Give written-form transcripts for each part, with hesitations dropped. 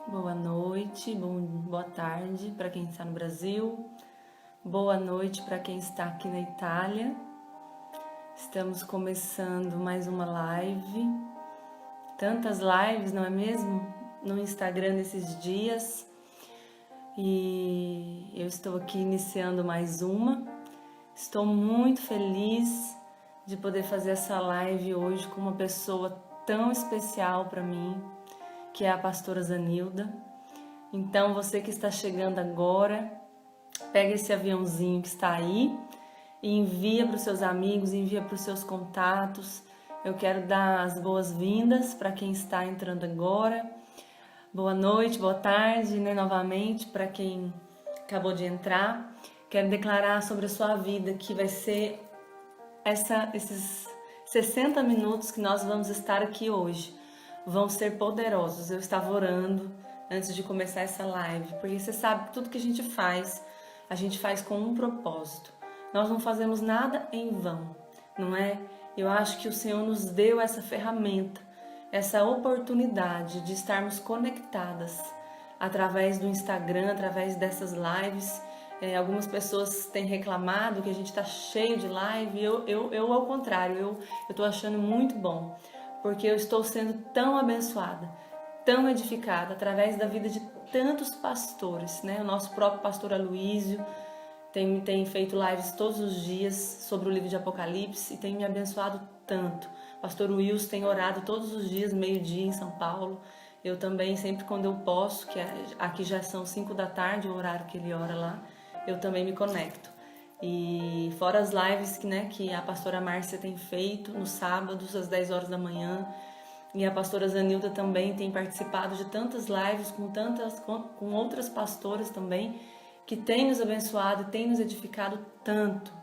Boa noite, boa tarde para quem está no Brasil, boa noite para quem está aqui na Itália. Estamos começando mais uma live, tantas lives, não é mesmo? No Instagram nesses dias, e eu estou aqui iniciando mais uma. Estou muito feliz de poder fazer essa live hoje com uma pessoa tão especial para mim, que é a pastora Zanilda. Então, você que está chegando agora, pega esse aviãozinho que está aí e envia para os seus amigos, envia para os seus contatos. Eu quero dar as boas-vindas para quem está entrando agora. Boa noite, boa tarde, novamente para quem acabou de entrar. Quero declarar sobre a sua vida que vai ser esses 60 minutos que nós vamos estar aqui hoje. Vão ser poderosos. Eu estava orando antes de começar essa live, porque você sabe que tudo que a gente faz com um propósito. Nós não fazemos nada em vão, não é? Eu acho que o Senhor nos deu essa ferramenta, essa oportunidade de estarmos conectadas através do Instagram, através dessas lives. Algumas pessoas têm reclamado que a gente está cheio de live. Eu ao contrário, eu estou achando muito bom, porque eu estou sendo tão abençoada, tão edificada através da vida de tantos pastores, né? O nosso próprio pastor Aloísio tem feito lives todos os dias sobre o livro de Apocalipse e tem me abençoado tanto. Pastor Wilson tem orado todos os dias, meio-dia em São Paulo. Eu também, sempre quando eu posso, aqui já são 5 da tarde, o horário que ele ora lá, eu também me conecto. E fora as lives que a pastora Márcia tem feito nos sábados, às 10 horas da manhã, e a pastora Zanilda também tem participado de tantas lives com outras pastoras também, que tem nos abençoado e tem nos edificado tanto.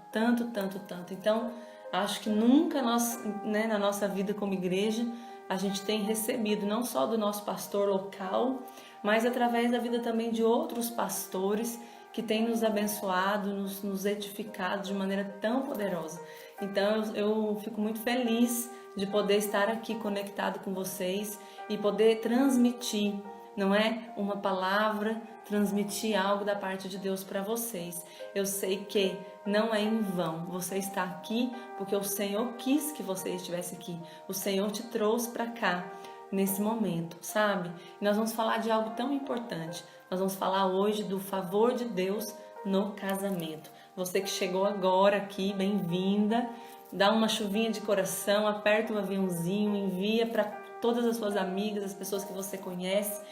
Então, acho que nunca nós, na nossa vida como igreja, a gente tem recebido não só do nosso pastor local, mas através da vida também de outros pastores que têm nos abençoado, nos edificado de maneira tão poderosa. Então eu fico muito feliz de poder estar aqui conectado com vocês e poder transmitir, não é? Uma palavra, transmitir algo da parte de Deus para vocês. Eu sei que não é em vão. Você está aqui porque o Senhor quis que você estivesse aqui. O Senhor te trouxe para cá nesse momento, sabe? E nós vamos falar de algo tão importante. Nós vamos falar hoje do favor de Deus no casamento. Você que chegou agora aqui, bem-vinda. Dá uma chuvinha de coração, aperta um aviãozinho, envia para todas as suas amigas, as pessoas que você conhece.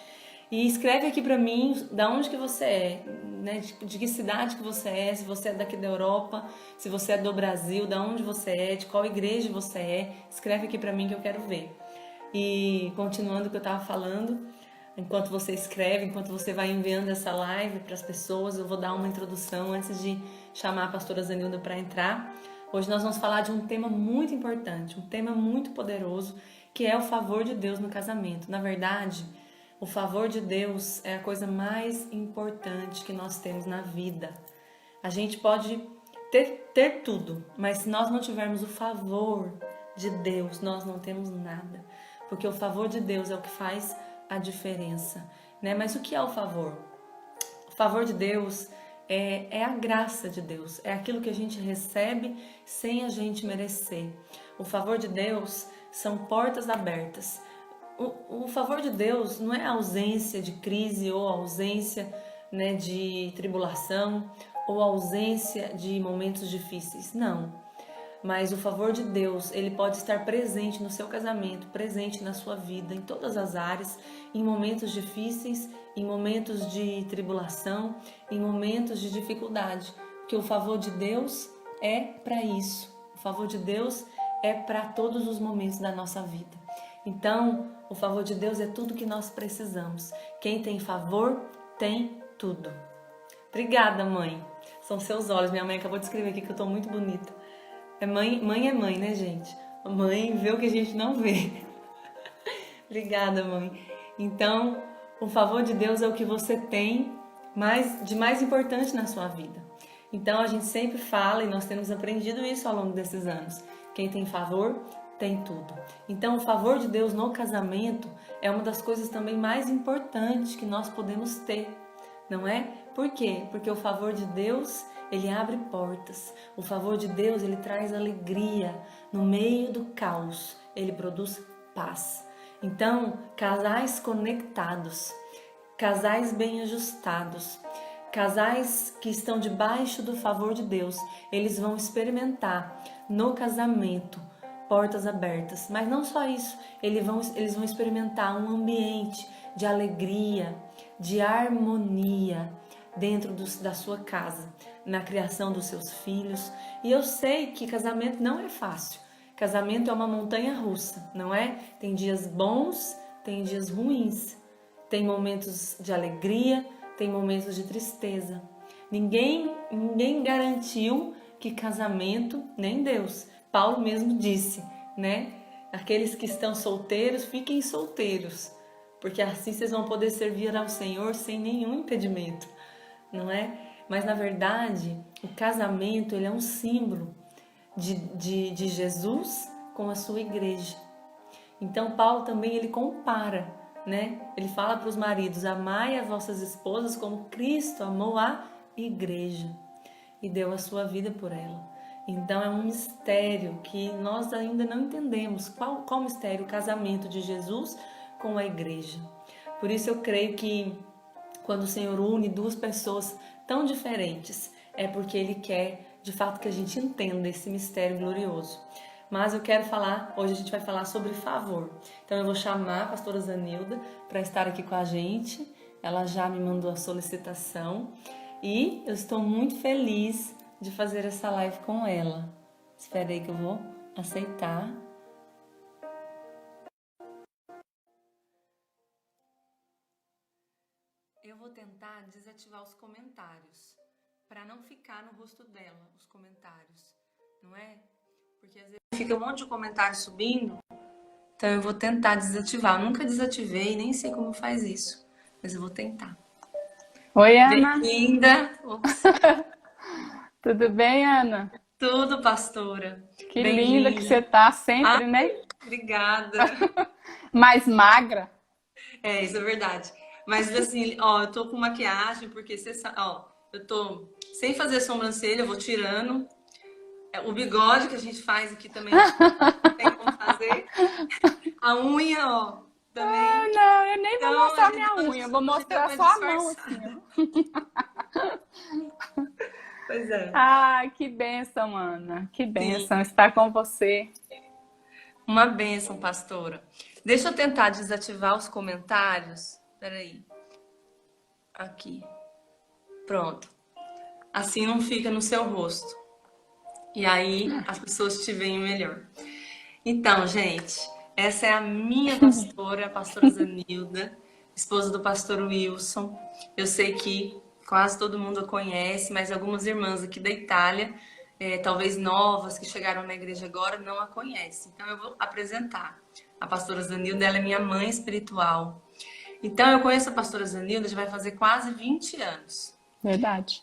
E escreve aqui para mim da onde que você é, né? De que cidade que você é, se você é daqui da Europa, se você é do Brasil, da onde você é, de qual igreja você é. Escreve aqui para mim que eu quero ver. E continuando o que eu estava falando, enquanto você escreve, enquanto você vai enviando essa live para as pessoas, eu vou dar uma introdução antes de chamar a pastora Zanilda para entrar. Hoje nós vamos falar de um tema muito importante, um tema muito poderoso, que é o favor de Deus no casamento. Na verdade, o favor de Deus é a coisa mais importante que nós temos na vida. A gente pode ter tudo, mas se nós não tivermos o favor de Deus, nós não temos nada. Porque o favor de Deus é o que faz a diferença, né? Mas o que é o favor? O favor de Deus é a graça de Deus, é aquilo que a gente recebe sem a gente merecer. O favor de Deus são portas abertas. O favor de Deus não é a ausência de crise ou a ausência, de tribulação ou a ausência de momentos difíceis, não. Mas o favor de Deus, ele pode estar presente no seu casamento, presente na sua vida, em todas as áreas, em momentos difíceis, em momentos de tribulação, em momentos de dificuldade. Porque o favor de Deus é para isso. O favor de Deus é para todos os momentos da nossa vida. Então, o favor de Deus é tudo que nós precisamos. Quem tem favor, tem tudo. Obrigada, mãe. São seus olhos. Minha mãe acabou de escrever aqui que eu estou muito bonita. Mãe é mãe, né, gente? A mãe vê o que a gente não vê. Obrigada, mãe. Então, o favor de Deus é o que você tem de mais importante na sua vida. Então, a gente sempre fala, e nós temos aprendido isso ao longo desses anos. Quem tem favor, tem tudo. Então, o favor de Deus no casamento é uma das coisas também mais importantes que nós podemos ter, não é? Por quê? Porque o favor de Deus, ele abre portas. O favor de Deus, ele traz alegria no meio do caos. Ele produz paz. Então, casais conectados, casais bem ajustados, casais que estão debaixo do favor de Deus, eles vão experimentar no casamento portas abertas. Mas não só isso, eles vão experimentar um ambiente de alegria, de harmonia dentro da sua casa, na criação dos seus filhos. E eu sei que casamento não é fácil. Casamento é uma montanha russa, não é? Tem dias bons, tem dias ruins, tem momentos de alegria, tem momentos de tristeza. Ninguém garantiu que casamento, nem Deus. Paulo mesmo disse, né? Aqueles que estão solteiros, fiquem solteiros, porque assim vocês vão poder servir ao Senhor sem nenhum impedimento, não é? Mas na verdade, o casamento, ele é um símbolo de Jesus com a sua igreja. Então Paulo também, ele compara, né? Ele fala para os maridos: amai as vossas esposas como Cristo amou a igreja e deu a sua vida por ela. Então é um mistério que nós ainda não entendemos. Qual mistério? O casamento de Jesus com a igreja. Por isso eu creio que quando o Senhor une duas pessoas tão diferentes, é porque Ele quer de fato que a gente entenda esse mistério glorioso. Mas eu quero falar, hoje a gente vai falar sobre favor. Então eu vou chamar a pastora Zanilda para estar aqui com a gente. Ela já me mandou a solicitação e eu estou muito feliz de fazer essa live com ela. Espera aí que eu vou aceitar. Eu vou tentar desativar os comentários, para não ficar no rosto dela, os comentários, não é? Porque às vezes fica um monte de comentário subindo, então eu vou tentar desativar. Eu nunca desativei, nem sei como faz isso, mas eu vou tentar. Oi, Ana. Bem-vinda! Tudo bem, Ana? Tudo, pastora. Que linda que você Bem-vinda. tá sempre, né? Obrigada. Mais magra. É, isso é verdade. Mas assim, ó, eu tô com maquiagem, porque você sabe, ó, eu tô sem fazer sobrancelha, eu vou tirando. O bigode que a gente faz aqui também, não tem como fazer. A unha, ó, também. Ah, não, eu nem vou Então, mostrar minha unha, eu vou mostrar só a mão assim, ó. Pois é. Ai, que bênção, Ana. Que bênção Sim. estar com você. Uma bênção, pastora. Deixa eu tentar desativar os comentários. Peraí. Aqui. Pronto. Assim não fica no seu rosto. E aí as pessoas te veem melhor. Então, gente, essa é a minha pastora, a pastora Zanilda, esposa do pastor Wilson. Eu sei que quase todo mundo a conhece, mas algumas irmãs aqui da Itália, talvez novas, que chegaram na igreja agora, não a conhecem. Então, eu vou apresentar. A pastora Zanilda, ela é minha mãe espiritual. Então, eu conheço a pastora Zanilda, já vai fazer quase 20 anos. Verdade.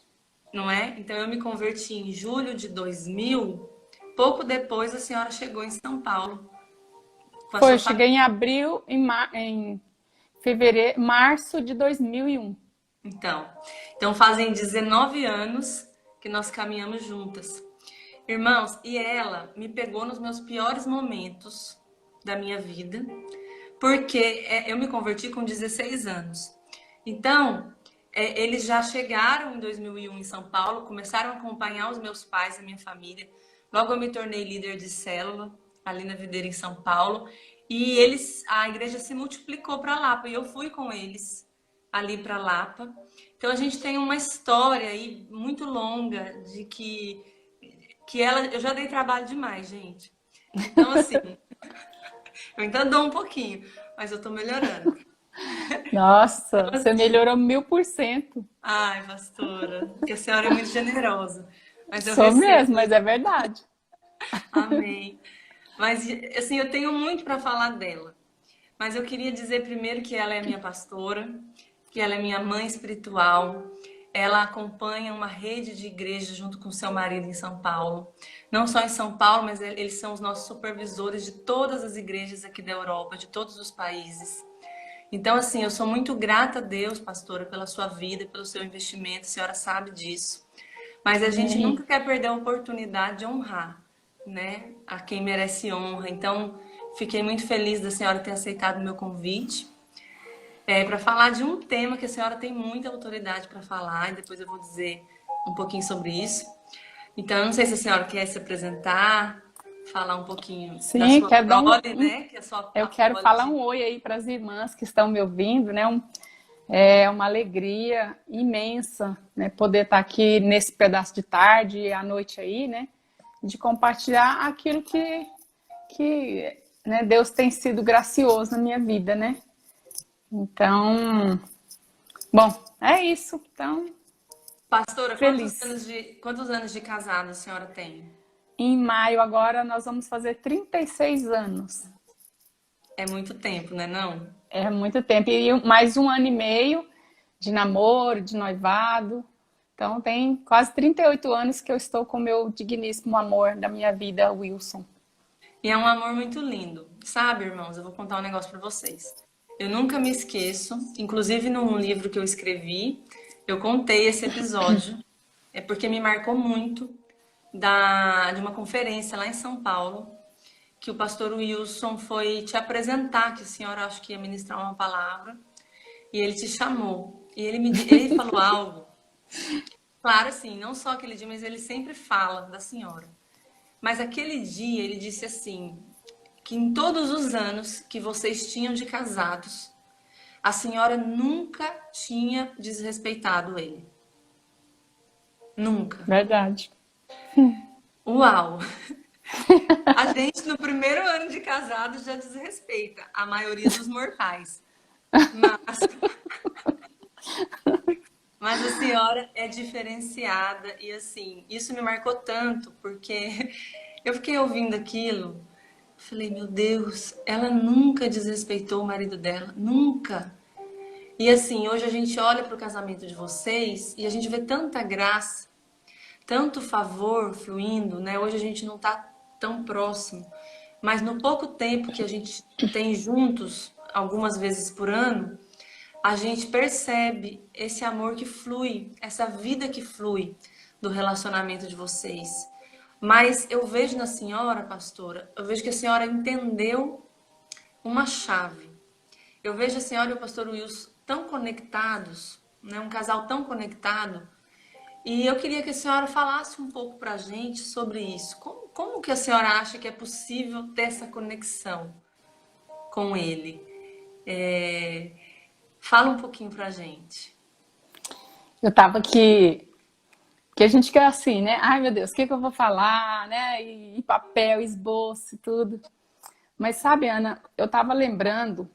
Não é? Então, eu me converti em julho de 2000. Pouco depois, a senhora chegou em São Paulo. Foi, eu cheguei em abril, em fevereiro, março de 2001. Então fazem 19 anos que nós caminhamos juntas. Irmãos, e ela me pegou nos meus piores momentos da minha vida, porque eu me converti com 16 anos. Então, eles já chegaram em 2001 em São Paulo, começaram a acompanhar os meus pais, a minha família. Logo eu me tornei líder de célula, ali na Videira, em São Paulo. E a igreja se multiplicou para Lapa, e eu fui com eles ali para Lapa. Então a gente tem uma história aí muito longa de que eu já dei trabalho demais, gente. Então assim, eu ainda dou um pouquinho, mas eu tô melhorando. Nossa, Então, você melhorou 1000%. Ai, pastora, porque a senhora é muito generosa. Mas eu Sou recebo. mesmo, mas é verdade. Amém. Mas assim, eu tenho muito para falar dela. Mas eu queria dizer primeiro que ela é minha pastora, que ela é minha mãe espiritual, ela acompanha uma rede de igrejas junto com seu marido em São Paulo. Não só em São Paulo, mas eles são os nossos supervisores de todas as igrejas aqui da Europa, de todos os países. Então, assim, eu sou muito grata a Deus, pastora, pela sua vida, pelo seu investimento, a senhora sabe disso. Mas a gente Amém. nunca quer perder a oportunidade de honrar, né, a quem merece honra. Então, fiquei muito feliz da senhora ter aceitado o meu convite. Para falar de um tema que a senhora tem muita autoridade para falar, e depois eu vou dizer um pouquinho sobre isso. Então, eu não sei se a senhora quer se apresentar, falar um pouquinho da Sim, sua quero dar prole, né? Que é a sua eu a quero prole falar de... um oi aí para as irmãs que estão me ouvindo, né? É uma alegria imensa, né? Poder estar aqui nesse pedaço de tarde e à noite aí, né? De compartilhar aquilo que né, Deus tem sido gracioso na minha vida, né? Então, bom, é isso. Então, Pastora, feliz. quantos anos de casado a senhora tem? Em maio agora nós vamos fazer 36 anos. É muito tempo, né, não? É muito tempo. E mais 1 ano e meio de namoro, de noivado. Então tem quase 38 anos que eu estou com o meu digníssimo amor da minha vida, Wilson. E é um amor muito lindo. Sabe, irmãos, eu vou contar um negócio para vocês. Eu nunca me esqueço, inclusive num livro que eu escrevi, eu contei esse episódio, é porque me marcou muito de uma conferência lá em São Paulo, que o pastor Wilson foi te apresentar, que a senhora acho que ia ministrar uma palavra, e ele te chamou. E ele falou algo, claro assim, não só aquele dia, mas ele sempre fala da senhora. Mas aquele dia ele disse assim, que em todos os anos que vocês tinham de casados, a senhora nunca tinha desrespeitado ele. Nunca. Verdade. Uau! A gente no primeiro ano de casado já desrespeita a maioria dos mortais. Mas, mas a senhora é diferenciada e assim, isso me marcou tanto porque eu fiquei ouvindo aquilo, falei, meu Deus, ela nunca desrespeitou o marido dela, nunca. E assim, hoje a gente olha para o casamento de vocês e a gente vê tanta graça, tanto favor fluindo, né? Hoje a gente não tá tão próximo, mas no pouco tempo que a gente tem juntos, algumas vezes por ano, a gente percebe esse amor que flui, essa vida que flui do relacionamento de vocês. Mas eu vejo na senhora, pastora, eu vejo que a senhora entendeu uma chave. Eu vejo a senhora e o pastor Wilson tão conectados, né? Um casal tão conectado. E eu queria que a senhora falasse um pouco para a gente sobre isso. Como que a senhora acha que é possível ter essa conexão com ele? Fala um pouquinho para a gente. Eu tava aqui, que a gente quer assim, né? Ai, meu Deus, o que que eu vou falar, né? E papel, esboço e tudo. Mas sabe, Ana, eu tava lembrando,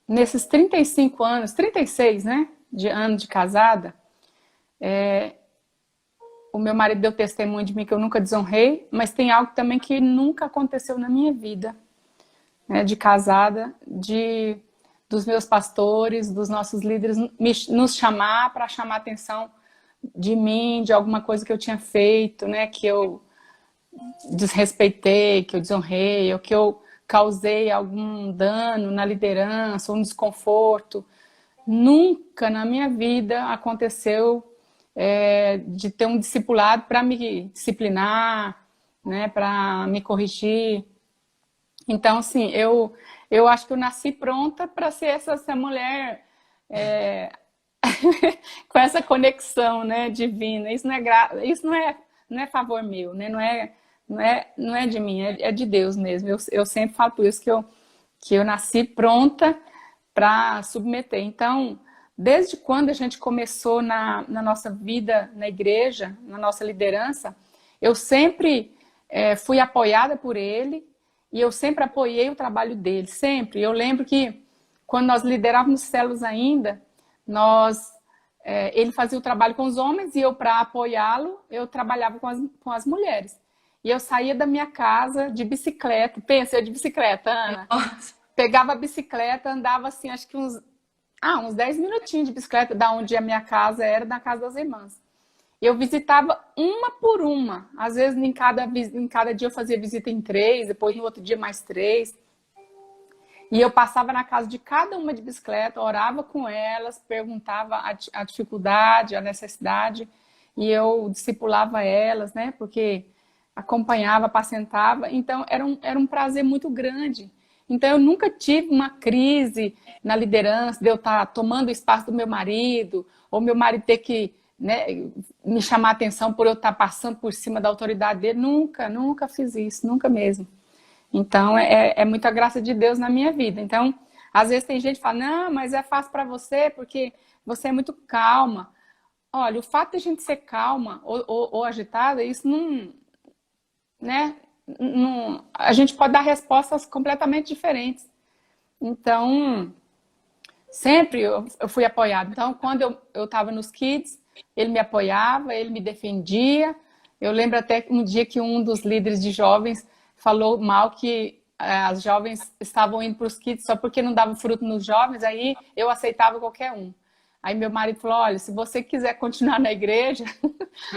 nesses 35 anos, 36, né? De ano de casada, o meu marido deu testemunho de mim que eu nunca desonrei, mas tem algo também que nunca aconteceu na minha vida, né? De casada, dos meus pastores, dos nossos líderes, nos chamar para chamar a atenção de mim, de alguma coisa que eu tinha feito, né? Que eu desrespeitei, que eu desonrei, ou que eu causei algum dano na liderança, ou um desconforto. Nunca na minha vida aconteceu de ter um discipulado para me disciplinar, né, para me corrigir. Então, assim, eu acho que eu nasci pronta para ser essa mulher com essa conexão, né, divina. Isso não é favor meu, né? Não é de mim, é de Deus mesmo. Eu sempre falo por isso que eu nasci pronta para submeter. Então, desde quando a gente começou na nossa vida na igreja, na nossa liderança, eu sempre fui apoiada por ele e eu sempre apoiei o trabalho dele, sempre. Eu lembro que quando nós liderávamos células ainda, ele fazia o trabalho com os homens e eu, para apoiá-lo, eu trabalhava com as mulheres. E eu saía da minha casa de bicicleta, pensa, eu de bicicleta, Ana. Pegava a bicicleta, andava assim, acho que uns uns 10 minutinhos de bicicleta da onde a minha casa era, da casa das irmãs. Eu visitava uma por uma. Às vezes, em cada dia eu fazia visita em 3, depois no outro dia mais 3. E eu passava na casa de cada uma de bicicleta, orava com elas, perguntava a dificuldade, a necessidade, e eu discipulava elas, né? Porque acompanhava, apacentava. Então, era um prazer muito grande. Então, eu nunca tive uma crise na liderança, de eu estar tomando o espaço do meu marido, ou meu marido ter que, né, me chamar a atenção por eu estar passando por cima da autoridade dele. Nunca, nunca fiz isso, nunca mesmo. Então, é muita graça de Deus na minha vida. Então, às vezes tem gente que fala, não, mas é fácil para você porque você é muito calma. Olha, o fato de a gente ser calma ou agitada, isso não, né? Não, a gente pode dar respostas completamente diferentes. Então, sempre eu fui apoiada. Então, quando eu estava nos Kids, ele me apoiava, ele me defendia. Eu lembro até um dia que um dos líderes de jovens falou mal que as jovens estavam indo para os Kids só porque não davam fruto nos jovens, aí eu aceitava qualquer um. Aí meu marido falou, olha, se você quiser continuar na igreja,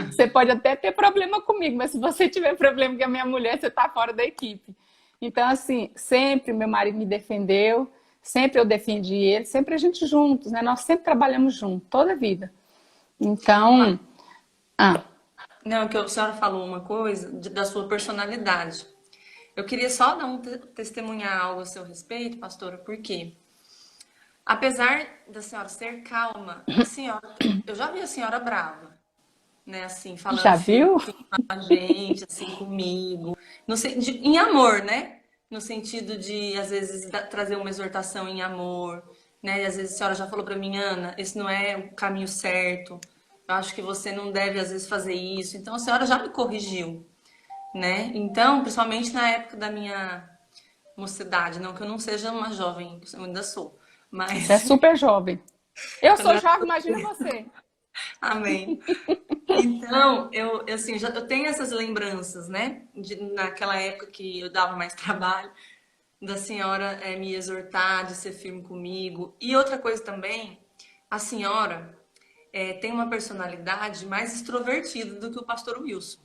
você pode até ter problema comigo, mas se você tiver problema com a minha mulher, você está fora da equipe. Então, assim, sempre meu marido me defendeu, sempre eu defendi ele, sempre a gente juntos, né? Nós sempre trabalhamos juntos, toda a vida. Então, Não, que a senhora falou uma coisa da sua personalidade. Eu queria só dar testemunhar algo a seu respeito, pastora, porque apesar da senhora ser calma, eu já vi a senhora brava, né? Assim, falando já viu? com a gente, assim, comigo, em amor, né? No sentido de, às vezes, trazer uma exortação em amor, né? E às vezes a senhora já falou para mim, Ana, esse não é o caminho certo. Eu acho que você não deve, às vezes, fazer isso. Então, a senhora já me corrigiu, né? Então, principalmente na época da minha mocidade, não que eu não seja uma jovem, eu ainda sou, Você é mas super jovem. Eu quando sou eu... jovem, imagina você. Amém. Então, assim, eu tenho essas lembranças, né? Naquela época que eu dava mais trabalho, da senhora me exortar, de ser firme comigo. E outra coisa também, a senhora tem uma personalidade mais extrovertida do que o pastor Wilson.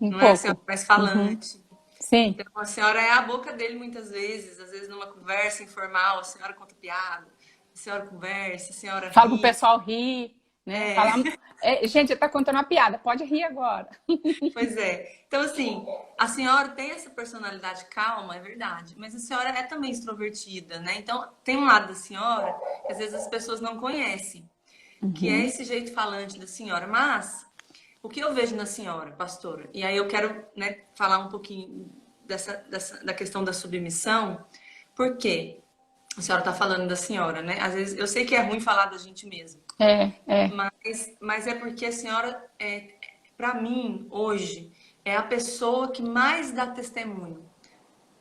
Um Não é a senhora pouco. mais Uhum. falante. Sim. Então, a senhora é a boca dele muitas vezes. Às vezes, numa conversa informal, a senhora conta piada, a senhora conversa, a senhora Fala pro ri. pessoal rir, né? Falar, gente, tá contando uma piada, pode rir agora. Pois é. Então, assim, a senhora tem essa personalidade calma, é verdade, mas a senhora é também extrovertida, né? Então, tem um lado da senhora que às vezes as pessoas não conhecem, que é Uhum. esse jeito falante da senhora. Mas, o que eu vejo na senhora, pastora, e aí eu quero, né, falar um pouquinho da questão da submissão, porque a senhora está falando da senhora, né? Às vezes, eu sei que é ruim falar da gente mesmo, É. mas é porque a senhora, para mim, hoje, é a pessoa que mais dá testemunho.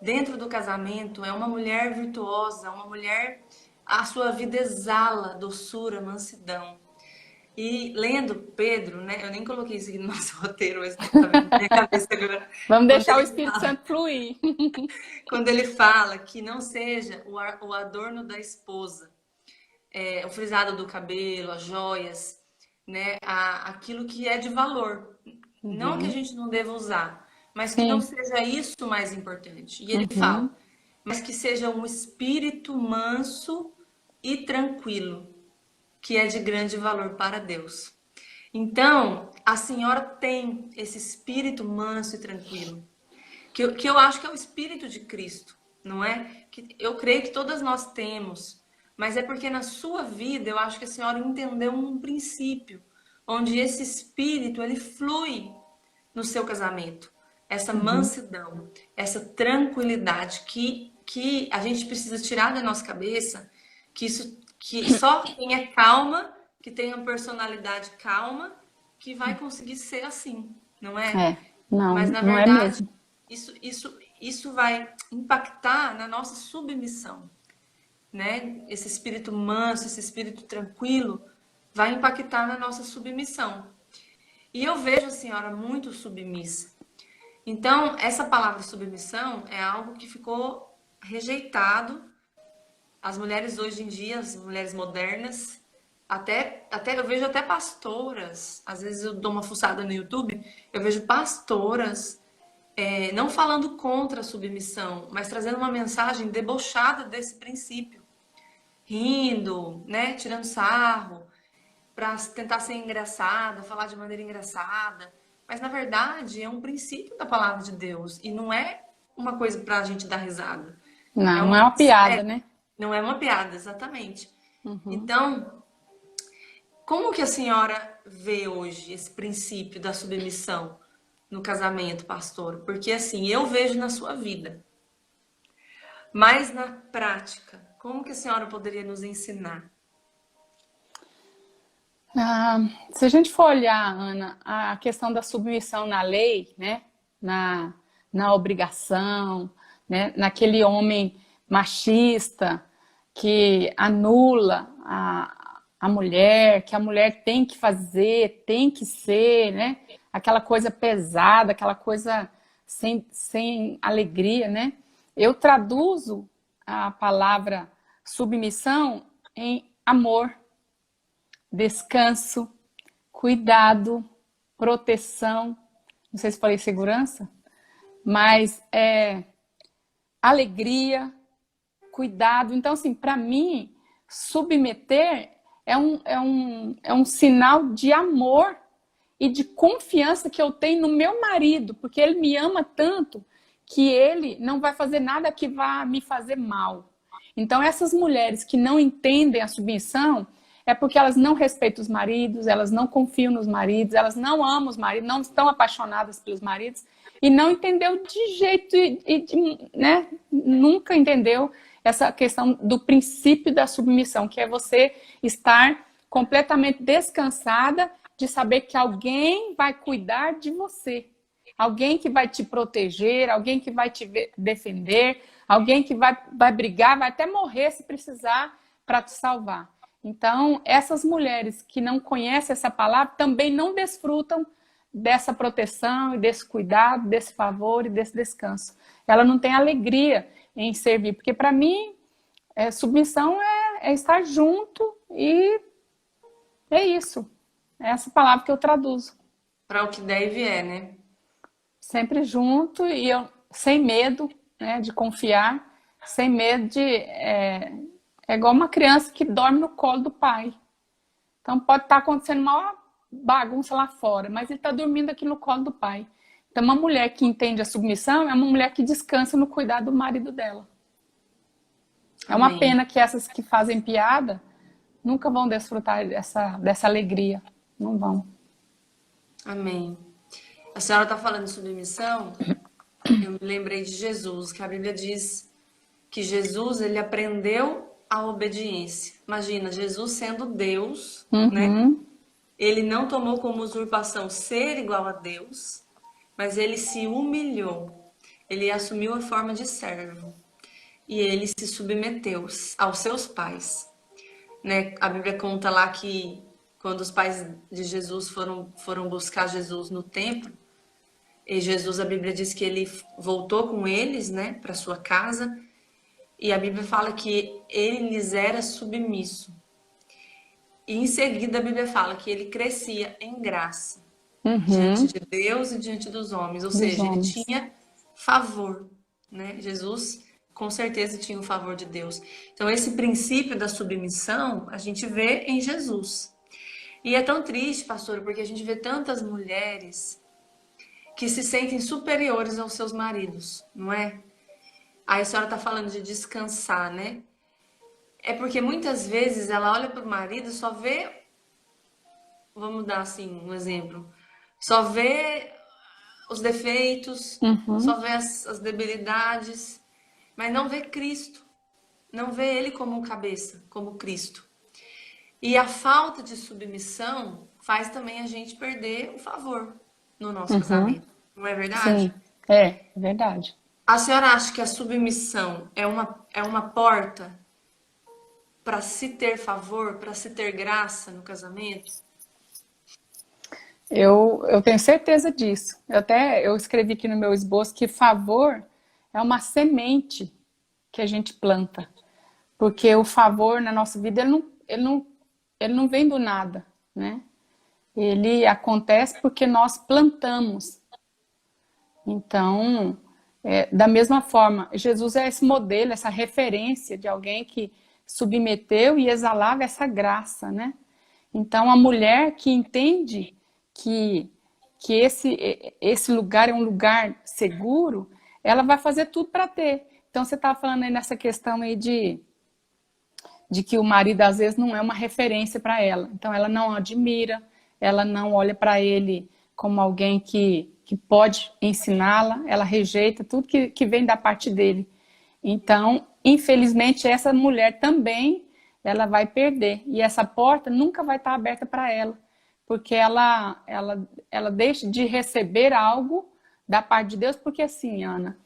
Dentro do casamento, é uma mulher virtuosa, uma mulher, a sua vida exala doçura, mansidão. E lendo Pedro, né? Eu nem coloquei isso aqui no nosso roteiro, mas tá vindo na minha cabeça agora. Vamos Quando deixar o ele Espírito fala, Santo fluir. quando ele fala que não seja o adorno da esposa, o frisado do cabelo, as joias, né? Aquilo que é de valor. Não que a Uhum. gente não deva usar, mas que não Sim. seja isso o mais importante. E ele fala, Uhum. mas que seja um espírito manso e tranquilo, que é de grande valor para Deus. Então, a senhora tem esse espírito manso e tranquilo, que eu acho que é o espírito de Cristo, não é? Que eu creio que todas nós temos, mas é porque na sua vida eu acho que a senhora entendeu um princípio, onde esse espírito ele flui no seu casamento. Essa Uhum. mansidão, essa tranquilidade que a gente precisa tirar da nossa cabeça, que só quem é calma, que tem uma personalidade calma, que vai conseguir ser assim, não é? É. Não, Mas na não é verdade, mesmo. isso vai impactar na nossa submissão, né? Esse espírito manso, esse espírito tranquilo, vai impactar na nossa submissão. E eu vejo a senhora muito submissa. Então, essa palavra submissão é algo que ficou rejeitado as mulheres hoje em dia, as mulheres modernas, até eu vejo até pastoras, às vezes eu dou uma fuçada no YouTube, eu vejo pastoras não falando contra a submissão, mas trazendo uma mensagem debochada desse princípio, rindo, né, tirando sarro, para tentar ser engraçada, falar de maneira engraçada. Mas na verdade é um princípio da palavra de Deus e não é uma coisa para a gente dar risada. É Não, não é uma, uma piada, né? não é uma piada, exatamente. Uhum. Então, como que a senhora vê hoje esse princípio da submissão no casamento, pastor? Porque assim, eu vejo na sua vida, mas na prática, como que a senhora poderia nos ensinar? Ah, se a gente for olhar, Ana, a questão da submissão na lei, né, na, na obrigação, né, naquele homem machista que anula a mulher, que a mulher tem que fazer, tem que ser, né, aquela coisa pesada, aquela coisa sem alegria, né? Eu traduzo a palavra submissão em amor, descanso, cuidado, proteção. Não sei se falei segurança, mas alegria, cuidado. Então, assim, para mim, submeter é um sinal de amor e de confiança que eu tenho no meu marido, porque ele me ama tanto que ele não vai fazer nada que vá me fazer mal. Então, essas mulheres que não entendem a submissão é porque elas não respeitam os maridos, elas não confiam nos maridos, elas não amam os maridos, não estão apaixonadas pelos maridos e não entendeu de jeito, né? Nunca entendeu essa questão do princípio da submissão, que é você estar completamente descansada de saber que alguém vai cuidar de você, alguém que vai te proteger, alguém que vai te defender, alguém que vai brigar, vai até morrer se precisar para te salvar. Então, essas mulheres que não conhecem essa palavra também não desfrutam dessa proteção e desse cuidado, desse favor e desse descanso. Ela não tem alegria em servir, porque para mim, submissão é estar junto e é isso. É essa palavra que eu traduzo. Para o que der e vier, né? Sempre junto e eu sem medo, né, de confiar, sem medo de... É igual uma criança que dorme no colo do pai. Então pode estar acontecendo uma bagunça lá fora, mas ele está dormindo aqui no colo do pai. Então uma mulher que entende a submissão é uma mulher que descansa no cuidado do marido dela. É uma Amém. pena que essas que fazem piada nunca vão desfrutar dessa alegria. Não vão. Amém. A senhora está falando de submissão, eu me lembrei de Jesus, que a Bíblia diz que Jesus, ele aprendeu a obediência. Imagina, Jesus sendo Deus, né? Uhum. Ele não tomou como usurpação ser igual a Deus, mas ele se humilhou. Ele assumiu a forma de servo. E ele se submeteu aos seus pais, né? A Bíblia conta lá que quando os pais de Jesus foram buscar Jesus no templo, e Jesus, a Bíblia diz que ele voltou com eles, né, para sua casa, e a Bíblia fala que ele lhes era submisso. E em seguida a Bíblia fala que ele crescia em graça diante Uhum. de Deus e diante dos homens, ou Dos seja, ele homens. tinha favor, né? Jesus com certeza tinha o favor de Deus. Então esse princípio da submissão a gente vê em Jesus. E é tão triste, pastor, porque a gente vê tantas mulheres que se sentem superiores aos seus maridos, não é? Aí a senhora está falando de descansar, né? É porque muitas vezes ela olha para o marido e só vê, vamos dar assim um exemplo, só vê os defeitos, só Uhum. vê as debilidades, mas não vê Cristo, não vê Ele como cabeça, como Cristo. E a falta de submissão faz também a gente perder o favor no nosso Uhum. casamento, não é verdade? Sim, é verdade. A senhora acha que a submissão é uma porta para se ter favor, para se ter graça no casamento? Eu tenho certeza disso. Eu escrevi aqui no meu esboço que favor é uma semente que a gente planta. Porque o favor na nossa vida, ele não vem do nada, né? Ele acontece porque nós plantamos. Então, da mesma forma, Jesus é esse modelo, essa referência de alguém que submeteu e exalava essa graça, né? Então, a mulher que entende que esse lugar é um lugar seguro, ela vai fazer tudo para ter. Então, você estava falando aí nessa questão aí de que o marido às vezes não é uma referência para ela. Então ela não admira, ela não olha para ele como alguém que pode ensiná-la, ela rejeita tudo que vem da parte dele. Então, infelizmente, essa mulher também ela vai perder. E essa porta nunca vai estar aberta para ela, porque ela deixa de receber algo da parte de Deus, porque assim, Ana,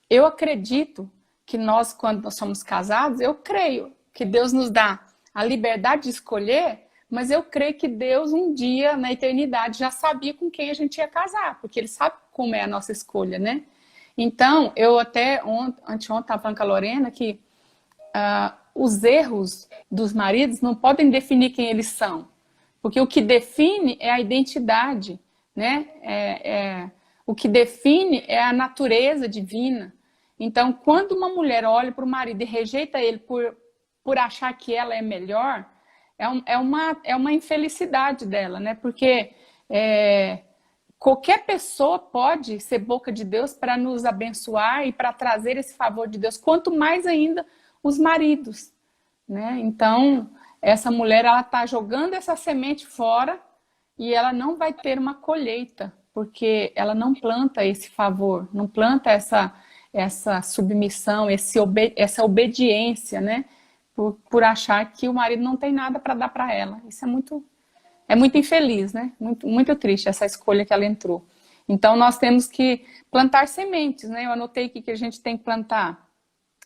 eu acredito que nós, quando nós somos casados, eu creio que Deus nos dá a liberdade de escolher, mas eu creio que Deus um dia, na eternidade, já sabia com quem a gente ia casar, porque Ele sabe como é a nossa escolha, né? Então, eu até anteontem estava falando com a Lorena que os erros dos maridos não podem definir quem eles são, porque o que define é a identidade, né? O que define é a natureza divina. Então, quando uma mulher olha para o marido e rejeita ele por achar que ela é melhor, é uma infelicidade dela, né? Porque qualquer pessoa pode ser boca de Deus para nos abençoar e para trazer esse favor de Deus, quanto mais ainda os maridos, né? Então, essa mulher, ela está jogando essa semente fora e ela não vai ter uma colheita, porque ela não planta esse favor, não planta essa submissão, essa obediência, né? Por achar que o marido não tem nada para dar para ela. Isso é muito infeliz, né? Muito, muito triste essa escolha que ela entrou. Então, nós temos que plantar sementes, né? Eu anotei aqui que a gente tem que plantar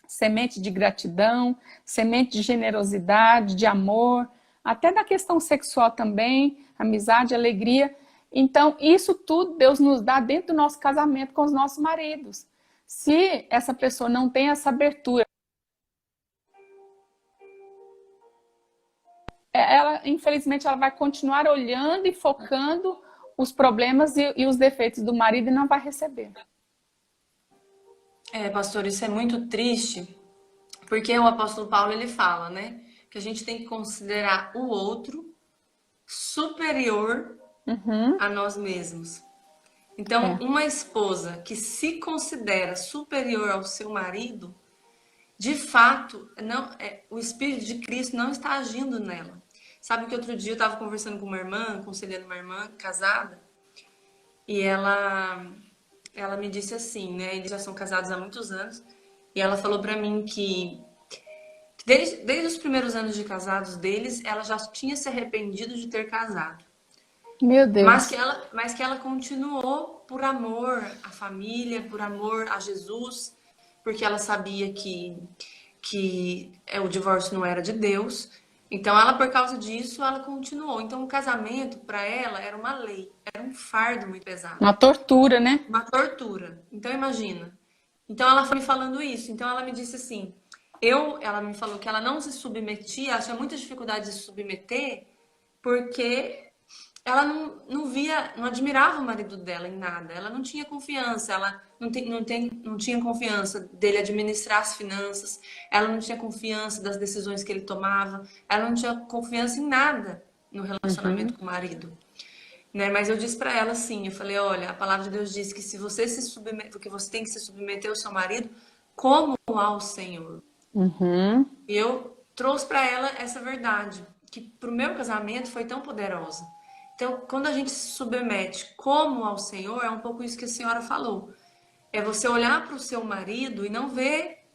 semente de gratidão, semente de generosidade, de amor, até da questão sexual também, amizade, alegria. Então, isso tudo Deus nos dá dentro do nosso casamento com os nossos maridos. Se essa pessoa não tem essa abertura, ela, infelizmente, ela vai continuar olhando e focando os problemas e os defeitos do marido e não vai receber. Pastor, isso é muito triste, porque o apóstolo Paulo, ele fala, né, que a gente tem que considerar o outro superior a nós mesmos. Então, uma esposa que se considera superior ao seu marido, de fato, o Espírito de Cristo não está agindo nela. Sabe que outro dia eu estava conversando com uma irmã, aconselhando uma irmã casada, e ela me disse assim, né? Eles já são casados há muitos anos, e ela falou pra mim que desde os primeiros anos de casados deles, ela já tinha se arrependido de ter casado. Meu Deus. Mas que ela continuou por amor à família, por amor a Jesus, porque ela sabia que o divórcio não era de Deus. Então, ela, por causa disso, ela continuou. Então, o casamento, para ela, era uma lei, era um fardo muito pesado. Uma tortura, né? Uma tortura. Então, imagina. Então, ela foi me falando isso. Então, ela me disse assim, ela me falou que ela não se submetia, ela tinha muita dificuldade de se submeter, porque ela não admirava o marido dela em nada. Ela não tinha confiança, ela não tinha confiança dele administrar as finanças, ela não tinha confiança das decisões que ele tomava, ela não tinha confiança em nada no relacionamento com o marido. Né? Mas eu disse pra ela assim, eu falei, olha, a palavra de Deus diz que se você porque você tem que se submeter ao seu marido como ao Senhor. E eu trouxe pra ela essa verdade, que pro meu casamento foi tão poderosa. Então, quando a gente se submete como ao Senhor, é um pouco isso que a senhora falou. É você olhar para o seu marido e não ver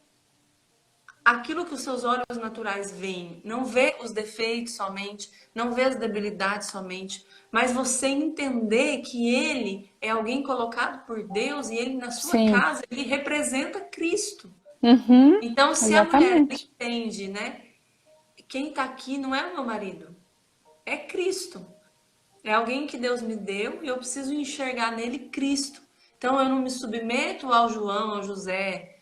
aquilo que os seus olhos naturais veem. Não ver os defeitos somente, não ver as debilidades somente, mas você entender que ele é alguém colocado por Deus e ele na sua Sim. casa, ele representa Cristo. Então, se Exatamente. a mulher entende, né? Quem está aqui não é o meu marido, é Cristo. É alguém que Deus me deu e eu preciso enxergar nele Cristo. Então eu não me submeto ao João, ao José,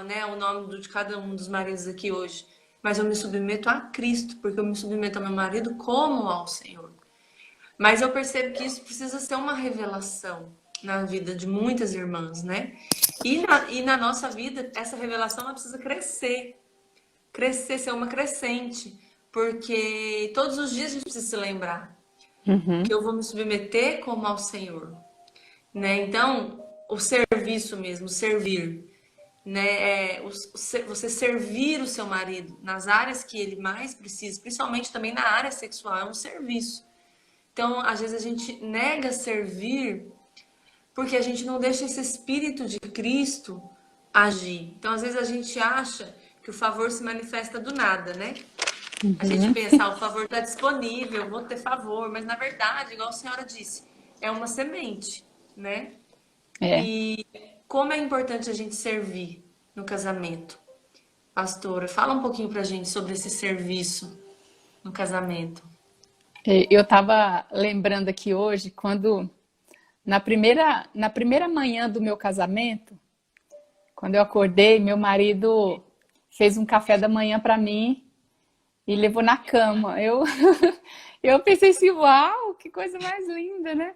né, o nome de cada um dos maridos aqui hoje. mas eu me submeto a Cristo, porque eu me submeto ao meu marido como ao Senhor. Mas eu percebo que isso precisa ser uma revelação na vida de muitas irmãs, né? E na nossa vida, essa revelação ela precisa crescer. Crescer, ser uma crescente. Porque todos os dias a gente precisa se lembrar Uhum. que eu vou me submeter como ao Senhor, né? Então, o serviço mesmo, servir, né? Você servir o seu marido nas áreas que ele mais precisa, principalmente também na área sexual, é um serviço. Então, às vezes a gente nega servir porque a gente não deixa esse espírito de Cristo agir. Então, às vezes a gente acha que o favor se manifesta do nada, né? A gente Uhum. pensa, o favor está disponível, eu vou ter favor, mas na verdade, igual a senhora disse, é uma semente, né? É. E como é importante a gente servir no casamento. Pastora, fala um pouquinho pra gente sobre esse serviço no casamento. Eu estava lembrando aqui hoje, quando na primeira manhã do meu casamento, quando eu acordei, meu marido fez um café da manhã para mim e levou na cama. Eu pensei assim, uau, que coisa mais linda, né?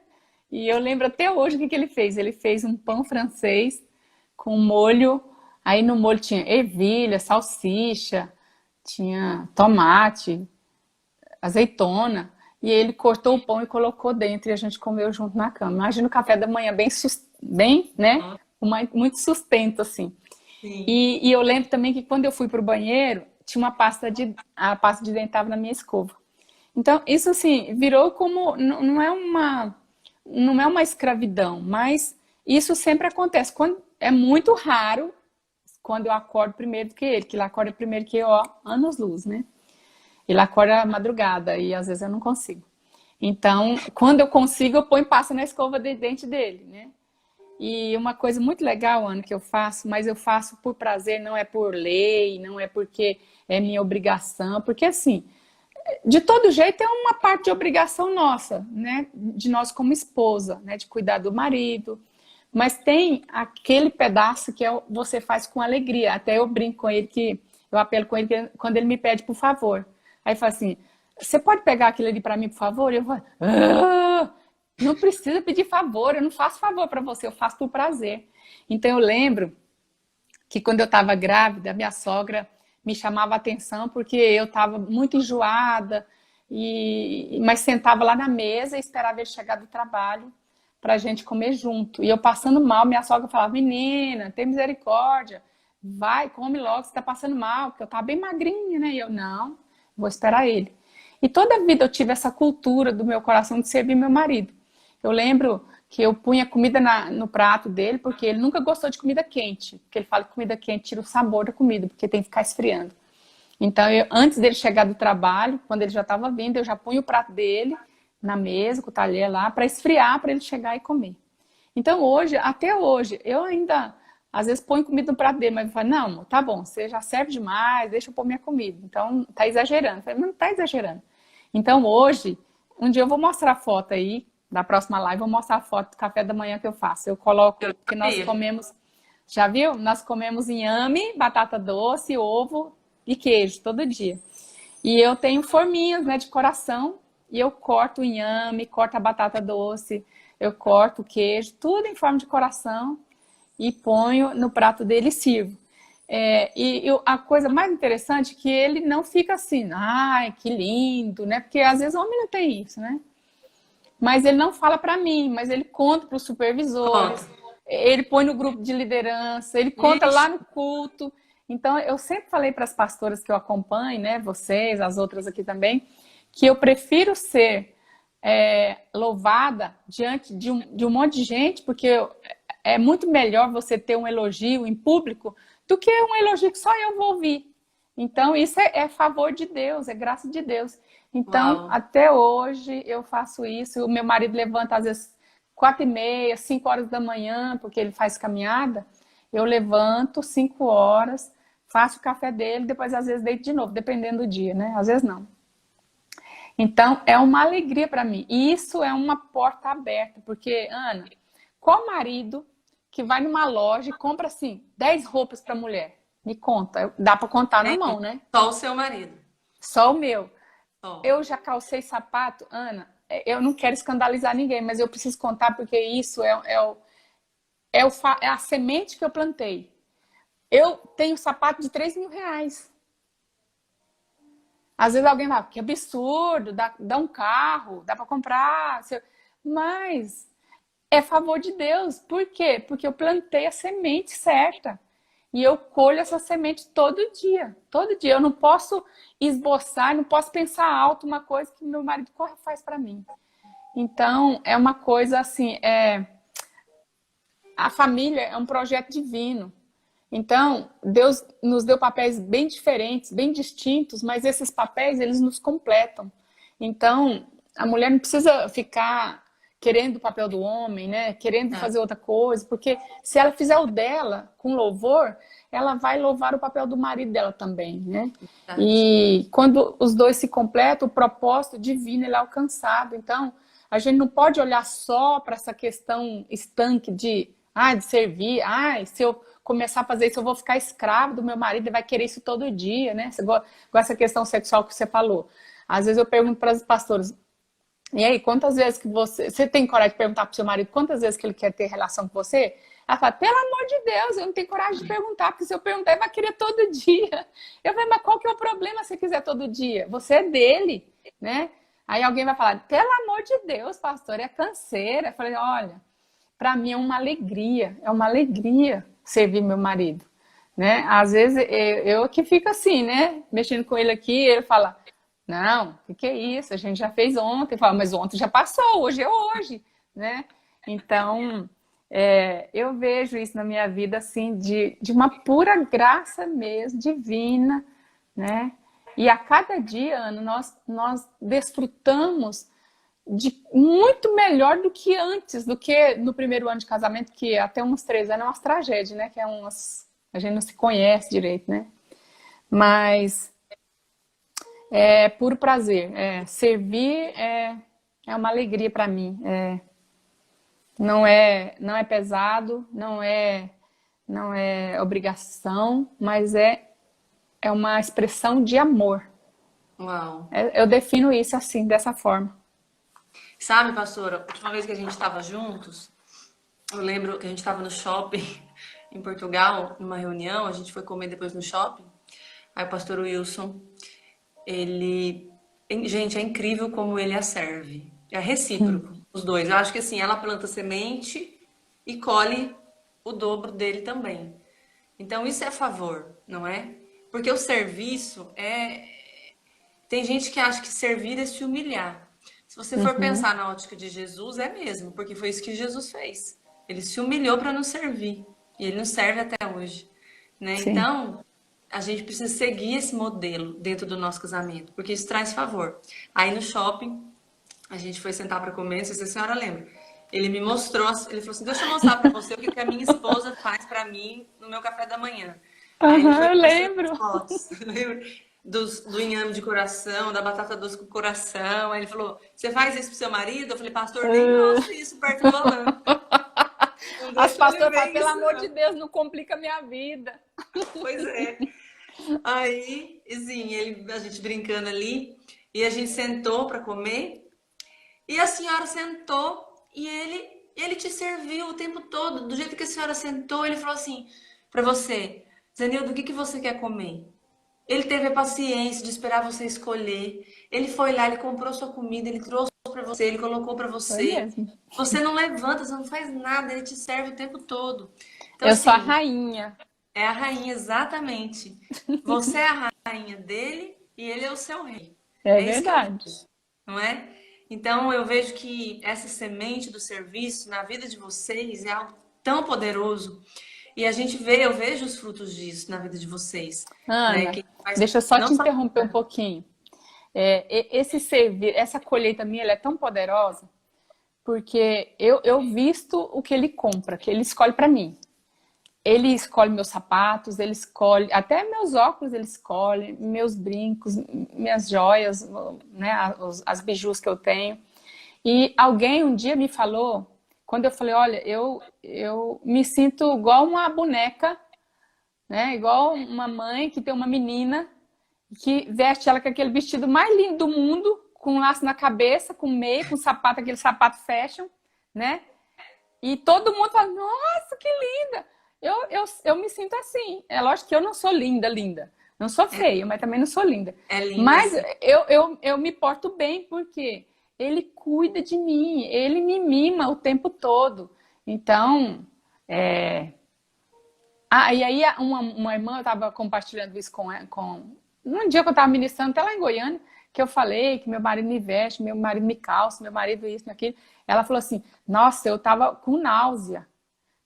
E eu lembro até hoje o que que ele fez. Ele fez um pão francês com molho. Aí no molho tinha ervilha, salsicha, tinha tomate, azeitona. E ele cortou o pão e colocou dentro e a gente comeu junto na cama. Imagina o café da manhã bem, né? Muito sustento assim. Sim. E eu lembro também que quando eu fui pro banheiro, tinha a pasta de dente estava na minha escova. Então, isso assim, virou como, não é uma escravidão, mas isso sempre acontece. É muito raro quando eu acordo primeiro do que ele, que ele acorda primeiro que eu, ó, anos-luz, né? Ele acorda à madrugada e às vezes eu não consigo. Então, quando eu consigo, eu ponho pasta na escova de dente dele, né? E uma coisa muito legal, Ana, que eu faço, mas eu faço por prazer, não é por lei, não é porque é minha obrigação, porque assim, de todo jeito é uma parte de obrigação nossa, né? De nós como esposa, né? De cuidar do marido. Mas tem aquele pedaço que você faz com alegria. Até eu brinco com ele eu apelo com ele quando ele me pede por favor. Aí fala assim: você pode pegar aquilo ali para mim, por favor? E eu falo: não precisa pedir favor, eu não faço favor para você, eu faço por prazer. Então eu lembro que quando eu estava grávida, minha sogra me chamava a atenção porque eu estava muito enjoada, mas sentava lá na mesa e esperava ele chegar do trabalho para a gente comer junto. E eu passando mal, minha sogra falava: menina, tem misericórdia, vai, come logo, você está passando mal, porque eu estava bem magrinha, né? E eu, não, vou esperar ele. E toda a vida eu tive essa cultura do meu coração de servir meu marido. Eu lembro que eu punha comida no prato dele, porque ele nunca gostou de comida quente. Porque ele fala que comida quente tira o sabor da comida, porque tem que ficar esfriando. Então, antes dele chegar do trabalho, quando ele já estava vindo, eu já punha o prato dele na mesa, com o talher lá, para esfriar, para ele chegar e comer. Então, hoje, até hoje, eu ainda, às vezes, ponho comida no prato dele, mas ele fala: não, amor, tá bom, você já serve demais, deixa eu pôr minha comida. Então, tá exagerando. Eu falei: não tá exagerando. Então, hoje, um dia eu vou mostrar a foto aí, da próxima live, vou mostrar a foto do café da manhã que eu faço. Eu coloco, Eu que nós sabia. comemos, já viu? Nós comemos inhame, batata doce, ovo e queijo todo dia. E eu tenho forminhas, né, de coração, e eu corto o inhame, corto a batata doce, eu corto o queijo, tudo em forma de coração e ponho no prato dele e sirvo. A coisa mais interessante é que ele não fica assim, ai, que lindo, né? Porque às vezes o homem não tem isso, né? Mas ele não fala para mim, mas ele conta para os Conta. supervisores, ele põe no grupo de liderança, ele conta Ixi, lá no culto. Então, eu sempre falei para as pastoras que eu acompanho, né, vocês, as outras aqui também, que eu prefiro ser louvada diante de um monte de gente, porque é muito melhor você ter um elogio em público do que um elogio que só eu vou ouvir. Então, isso é favor de Deus, é graça de Deus. Então, uau. até hoje eu faço isso. O meu marido levanta às vezes 4h30, 5 horas da manhã, porque ele faz caminhada. Eu levanto 5 horas, faço o café dele, depois às vezes deito de novo, dependendo do dia, né? Às vezes não. Então, é uma alegria para mim. E isso é uma porta aberta, porque, Ana, qual marido que vai numa loja e compra assim 10 roupas para mulher? Me conta. Dá para contar na Tem? mão, né? Só o seu marido. Só o meu. Só. Eu já calcei sapato, Ana. Eu não quero escandalizar ninguém, mas eu preciso contar porque isso é a semente que eu plantei. Eu tenho sapato de R$ 3.000. Às vezes alguém fala, que absurdo, dá um carro, dá para comprar. Mas é favor de Deus. Por quê? Porque eu plantei a semente certa. E eu colho essa semente todo dia. Todo dia. Eu não posso esboçar, não posso pensar alto uma coisa que meu marido faz para mim. Então, é uma coisa assim, a família é um projeto divino. Então, Deus nos deu papéis bem diferentes, bem distintos, mas esses papéis, eles nos completam. Então, a mulher não precisa ficar querendo o papel do homem, né? Querendo É, fazer outra coisa, porque se ela fizer o dela com louvor, ela vai louvar o papel do marido dela também, né? verdade. E quando os dois se completam, o propósito divino ele é alcançado. Então, a gente não pode olhar só para essa questão estanque de servir, se eu começar a fazer isso, eu vou ficar escravo do meu marido e vai querer isso todo dia, né? Com essa questão sexual que você falou. Às vezes eu pergunto para as pastoras, e aí, quantas vezes que você tem coragem de perguntar para o seu marido quantas vezes que ele quer ter relação com você? Ela fala, pelo amor de Deus, eu não tenho coragem de perguntar, porque se eu perguntar, ele vai querer todo dia. Eu falei, mas qual que é o problema se quiser todo dia? Você é dele, né? Aí alguém vai falar, pelo amor de Deus, pastor, é canseira. Eu falei, olha, para mim é uma alegria servir meu marido, né? Às vezes eu que fico assim, né? Mexendo com ele aqui, ele fala, não, o que é isso? A gente já fez ontem. Fala, mas ontem já passou, hoje é hoje, né? Então, eu vejo isso na minha vida, assim, de uma pura graça mesmo, divina, né? E a cada dia, Ana, nós desfrutamos de muito melhor do que antes, do que no primeiro ano de casamento, que até uns 3 anos é umas tragédias, né? Que a gente não se conhece direito, né? Mas é puro prazer. Servir é uma alegria para mim. Não é pesado, não é obrigação, mas é uma expressão de amor. Uau. Eu defino isso assim, dessa forma. Sabe, pastora, a última vez que a gente estava juntos, eu lembro que a gente estava no shopping em Portugal, numa reunião, a gente foi comer depois no shopping. Aí o pastor Wilson, ele. Gente, é incrível como ele a serve. É recíproco, os dois. Eu acho que assim, ela planta semente e colhe o dobro dele também. Então isso é favor, não é? Porque o serviço é. Tem gente que acha que servir é se humilhar. Se você for Uhum, pensar na ótica de Jesus, é mesmo, porque foi isso que Jesus fez. Ele se humilhou para nos servir. E ele nos serve até hoje, né? sim. Então, a gente precisa seguir esse modelo dentro do nosso casamento, porque isso traz favor. Aí no shopping, a gente foi sentar para comer, não sei se a senhora lembra. Ele me mostrou, ele falou assim: deixa eu mostrar para você o que a minha esposa faz para mim no meu café da manhã. Aí ele Aham, foi eu mostrando as lembro. fotos, lembra? Do inhame de coração, da batata doce com coração. Aí ele falou: você faz isso pro seu marido? Eu falei: pastor, nem mostre isso perto do Alan. Não As deixa ele pastoras falam, ver pelo isso, amor de não. Deus, não complica a minha vida. Pois é. Aí, assim, a gente brincando ali, e a gente sentou para comer, e a senhora sentou e ele te serviu o tempo todo, do jeito que a senhora sentou, ele falou assim para você: Zenildo, o que que você quer comer? Ele teve a paciência de esperar você escolher. Ele foi lá, ele comprou sua comida, ele trouxe para você, ele colocou para Foi você. mesmo. Você não levanta, você não faz nada, ele te serve o tempo todo. Então, Eu sou a assim, rainha. é a rainha, exatamente. Você é a rainha dele e ele é o seu rei. É É isso que eu verdade. vejo, não é? Então eu vejo que essa semente do serviço na vida de vocês é algo tão poderoso. E a gente vê, eu vejo os frutos disso na vida de vocês, né? Ana, Que faz deixa eu só não te só. interromper um pouquinho. Esse servir, essa colheita minha, ela é tão poderosa porque eu visto o que ele compra, que ele escolhe para mim. Ele escolhe meus sapatos, ele escolhe até meus óculos, ele escolhe meus brincos, minhas joias, né, as bijus que eu tenho. E alguém um dia me falou, quando eu falei, olha, eu me sinto igual uma boneca né? Igual uma mãe que tem uma menina que veste ela com aquele vestido mais lindo do mundo, com um laço na cabeça, com meia, com sapato, aquele sapato fashion, né? E todo mundo fala, nossa, que linda! Eu me sinto assim. É lógico que eu não sou linda, linda. Não sou feia, mas também não sou linda. É lindo Mas assim. eu me porto bem, porque ele cuida de mim, ele me mima o tempo todo. Então, e aí uma irmã, eu estava compartilhando isso com... Um dia que eu estava ministrando, até lá em Goiânia, que eu falei que meu marido me veste, meu marido me calça, meu marido isso, aquilo. Ela falou assim, nossa, eu estava com náusea,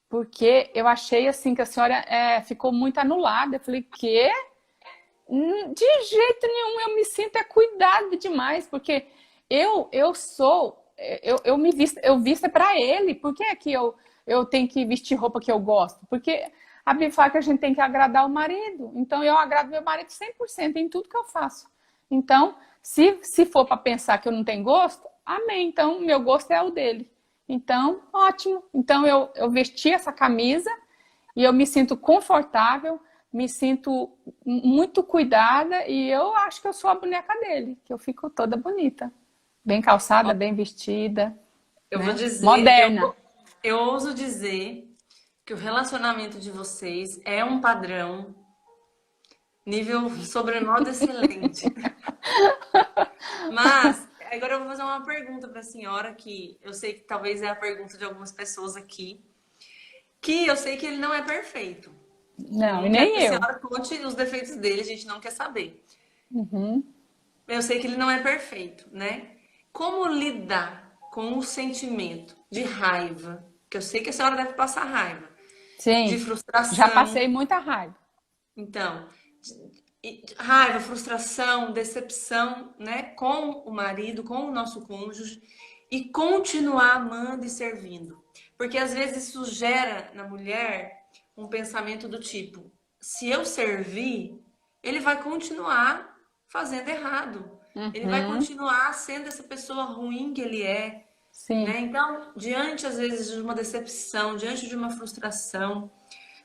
porque eu achei assim que a senhora ficou muito anulada. Eu falei, quê? De jeito nenhum, eu me sinto cuidada demais, porque eu visto para ele. Por que é que eu tenho que vestir roupa que eu gosto? Porque a Bíblia fala que a gente tem que agradar o marido. Então eu agrado meu marido 100% em tudo que eu faço. Então, se for para pensar que eu não tenho gosto, amém. Então, meu gosto é o dele. Então, ótimo. Então, eu vesti essa camisa e eu me sinto confortável, me sinto muito cuidada e eu acho que eu sou a boneca dele, que eu fico toda bonita. Bem calçada, bem vestida, Eu vou né? dizer, Moderna. eu ouso dizer que o relacionamento de vocês é um padrão nível sobremodo excelente. Mas agora eu vou fazer uma pergunta para a senhora, que eu sei que talvez é a pergunta de algumas pessoas aqui, que eu sei que ele não é perfeito. Eu Não, não e quero que nem a eu. senhora conte os defeitos dele, a gente não quer saber. Uhum. Eu sei que ele não é perfeito, né? Como lidar com o sentimento de raiva, que eu sei que a senhora deve passar raiva, de Sim, já frustração, passei muita raiva. então, raiva, frustração, decepção, né, com o marido, com o nosso cônjuge, e continuar amando e servindo. Porque às vezes isso gera na mulher um pensamento do tipo: se eu servir, ele vai continuar fazendo errado. Ele vai Uhum. continuar sendo essa pessoa ruim que ele é, Sim, né? Então, diante às vezes de uma decepção, diante de uma frustração,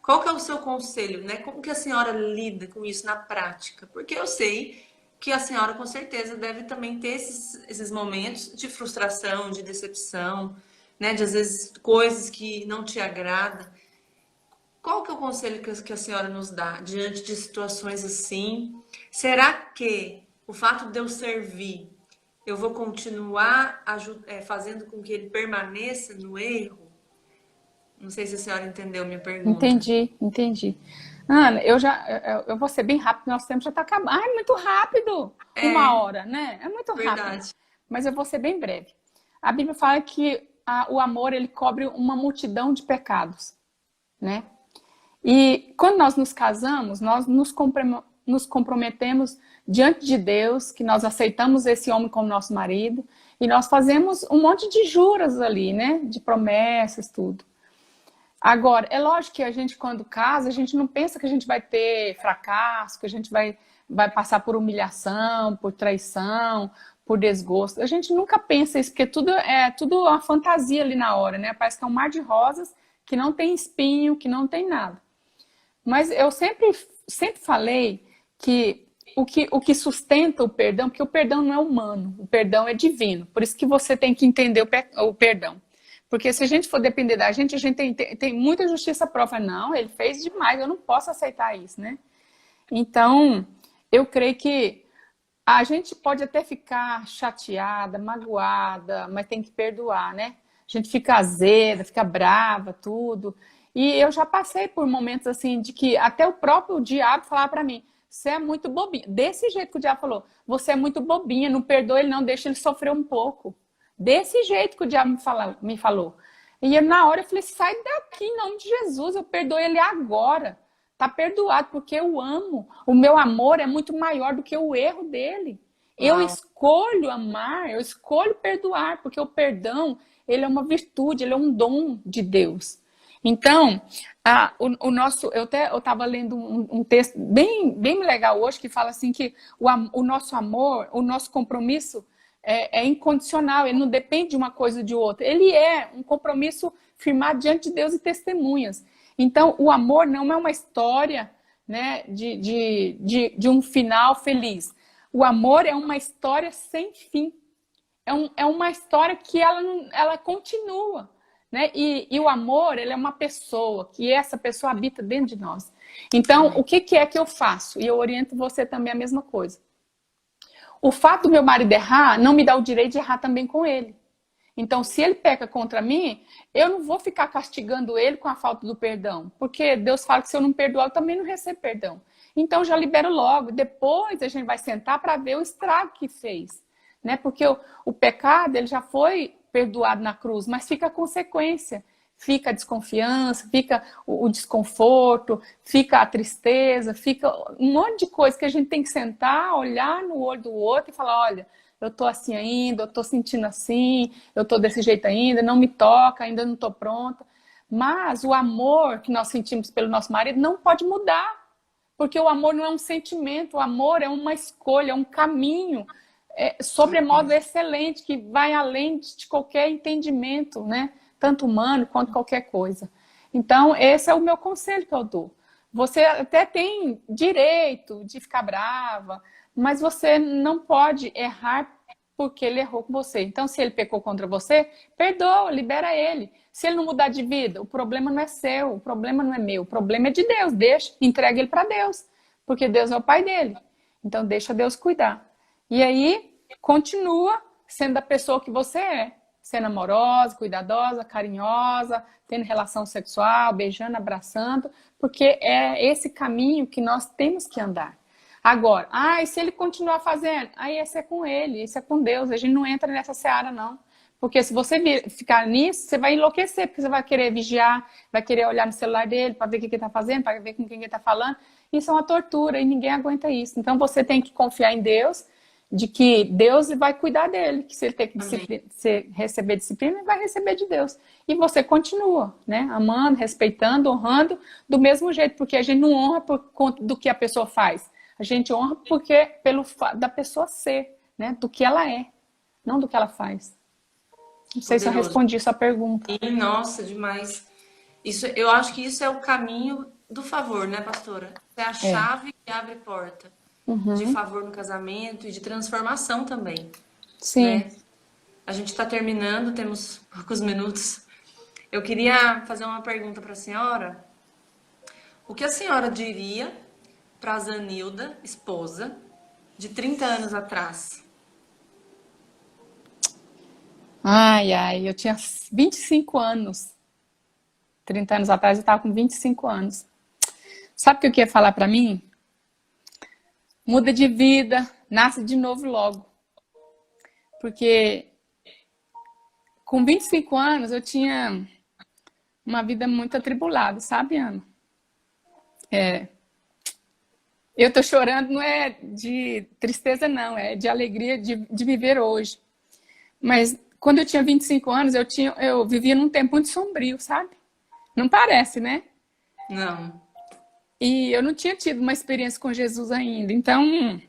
qual que é o seu conselho, né? Como que a senhora lida com isso na prática? Porque eu sei que a senhora com certeza deve também ter esses momentos de frustração, de decepção, né? De às vezes coisas que não te agradam. Qual que é o conselho que a senhora nos dá diante de situações assim? Será que o fato de eu servir, eu vou continuar fazendo com que ele permaneça no erro? Não sei se a senhora entendeu minha pergunta. entendi, entendi. Ana, eu vou ser bem rápido, nosso tempo já está acabando. Ai, muito rápido! Uma É, hora, né? É muito rápido. verdade. Mas eu vou ser bem breve. A Bíblia fala que o amor, ele cobre uma multidão de pecados, né? E quando nós nos casamos, nós nos comprometemos diante de Deus, que nós aceitamos esse homem como nosso marido, e nós fazemos um monte de juras ali, né? De promessas, tudo. Agora, é lógico que a gente, quando casa, a gente não pensa que a gente vai ter fracasso, que a gente vai passar por humilhação, por traição, por desgosto. A gente nunca pensa isso, porque tudo uma fantasia ali na hora, né? Parece que é um mar de rosas, que não tem espinho, que não tem nada. Mas eu sempre falei que o que sustenta o perdão, porque o perdão não é humano, o perdão é divino. Por isso que você tem que entender o perdão. Porque se a gente for depender da gente, a gente tem muita justiça própria. Não, ele fez demais, eu não posso aceitar isso, né? Então, eu creio que a gente pode até ficar chateada, magoada, mas tem que perdoar, né? A gente fica azeda, fica brava, tudo. E eu já passei por momentos assim de que até o próprio diabo falava para mim: você é muito bobinha. Desse jeito que o diabo falou: você é muito bobinha, não perdoa ele, não, deixa ele sofrer um pouco. Desse jeito que o diabo me falou. E na hora eu falei: sai daqui, em nome de Jesus, eu perdoo ele agora. Tá perdoado, porque eu amo. O meu amor é muito maior do que o erro dele. Eu Uau. escolho amar, eu escolho perdoar, porque o perdão, ele é uma virtude, ele é um dom de Deus. Então, o nosso, eu estava lendo um texto bem legal hoje, que fala assim que o nosso amor, o nosso compromisso é incondicional, ele não depende de uma coisa ou de outra. Ele é um compromisso firmado diante de Deus e testemunhas. Então, o amor não é uma história né, de um final feliz. O amor é uma história sem fim. É uma história que ela continua, né? E o amor, ele é uma pessoa, que essa pessoa habita dentro de nós. Então, o que é que eu faço? E eu oriento você também a mesma coisa. O fato do meu marido errar não me dá o direito de errar também com ele. Então, se ele peca contra mim, eu não vou ficar castigando ele com a falta do perdão. Porque Deus fala que se eu não perdoar, eu também não recebo perdão. Então, já libero logo. Depois a gente vai sentar para ver o estrago que fez. Né? Porque o pecado, ele já foi perdoado na cruz, mas fica a consequência. Fica a desconfiança, fica o desconforto, fica a tristeza, fica um monte de coisa que a gente tem que sentar, olhar no olho do outro e falar, olha, eu tô assim ainda, eu tô sentindo assim, eu tô desse jeito ainda, não me toca, ainda não tô pronta. Mas o amor que nós sentimos pelo nosso marido não pode mudar, porque o amor não é um sentimento, o amor é uma escolha, é um caminho sobremodo excelente, que vai além de qualquer entendimento, né? Tanto humano quanto qualquer coisa. Então, esse é o meu conselho que eu dou. Você até tem direito de ficar brava, mas você não pode errar porque ele errou com você. Então, se ele pecou contra você, perdoa, libera ele. Se ele não mudar de vida, o problema não é seu, o problema não é meu, o problema é de Deus. Deixa, entrega ele para Deus, porque Deus é o pai dele. Então, deixa Deus cuidar. E aí, continua sendo a pessoa que você é. Sendo amorosa, cuidadosa, carinhosa, tendo relação sexual, beijando, abraçando, porque é esse caminho que nós temos que andar. Agora, e se ele continuar fazendo? Aí esse é com ele, esse é com Deus, a gente não entra nessa seara, não. Porque se você ficar nisso, você vai enlouquecer, porque você vai querer vigiar, vai querer olhar no celular dele para ver o que ele está fazendo, para ver com quem ele está falando. Isso é uma tortura e ninguém aguenta isso. Então você tem que confiar em Deus, de que Deus vai cuidar dele, que se ele tem que receber disciplina, ele vai receber de Deus. E você continua, né? Amando, respeitando, honrando do mesmo jeito, porque a gente não honra por conta do que a pessoa faz. A gente honra porque pelo fato da pessoa ser, né? Do que ela é, não do que ela faz. Não sei se eu respondi sua pergunta. E, nossa, demais. Isso, eu acho que isso é o caminho do favor, né, pastora? É a chave que abre porta. De favor no casamento e de transformação também. Sim. Né? A gente está terminando, temos poucos minutos. Eu queria fazer uma pergunta para a senhora. O que a senhora diria para a Zanilda, esposa, de 30 anos atrás? Eu tinha 25 anos. 30 anos atrás eu estava com 25 anos. Sabe o que eu queria falar para mim? Muda de vida, nasce de novo logo. Porque com 25 anos eu tinha uma vida muito atribulada, sabe, Ana? Eu tô chorando, não é de tristeza, não, é de alegria de viver hoje. Mas quando eu tinha 25 anos, eu vivia num tempo muito sombrio, sabe? Não parece, né? Não. E eu não tinha tido uma experiência com Jesus ainda. Então,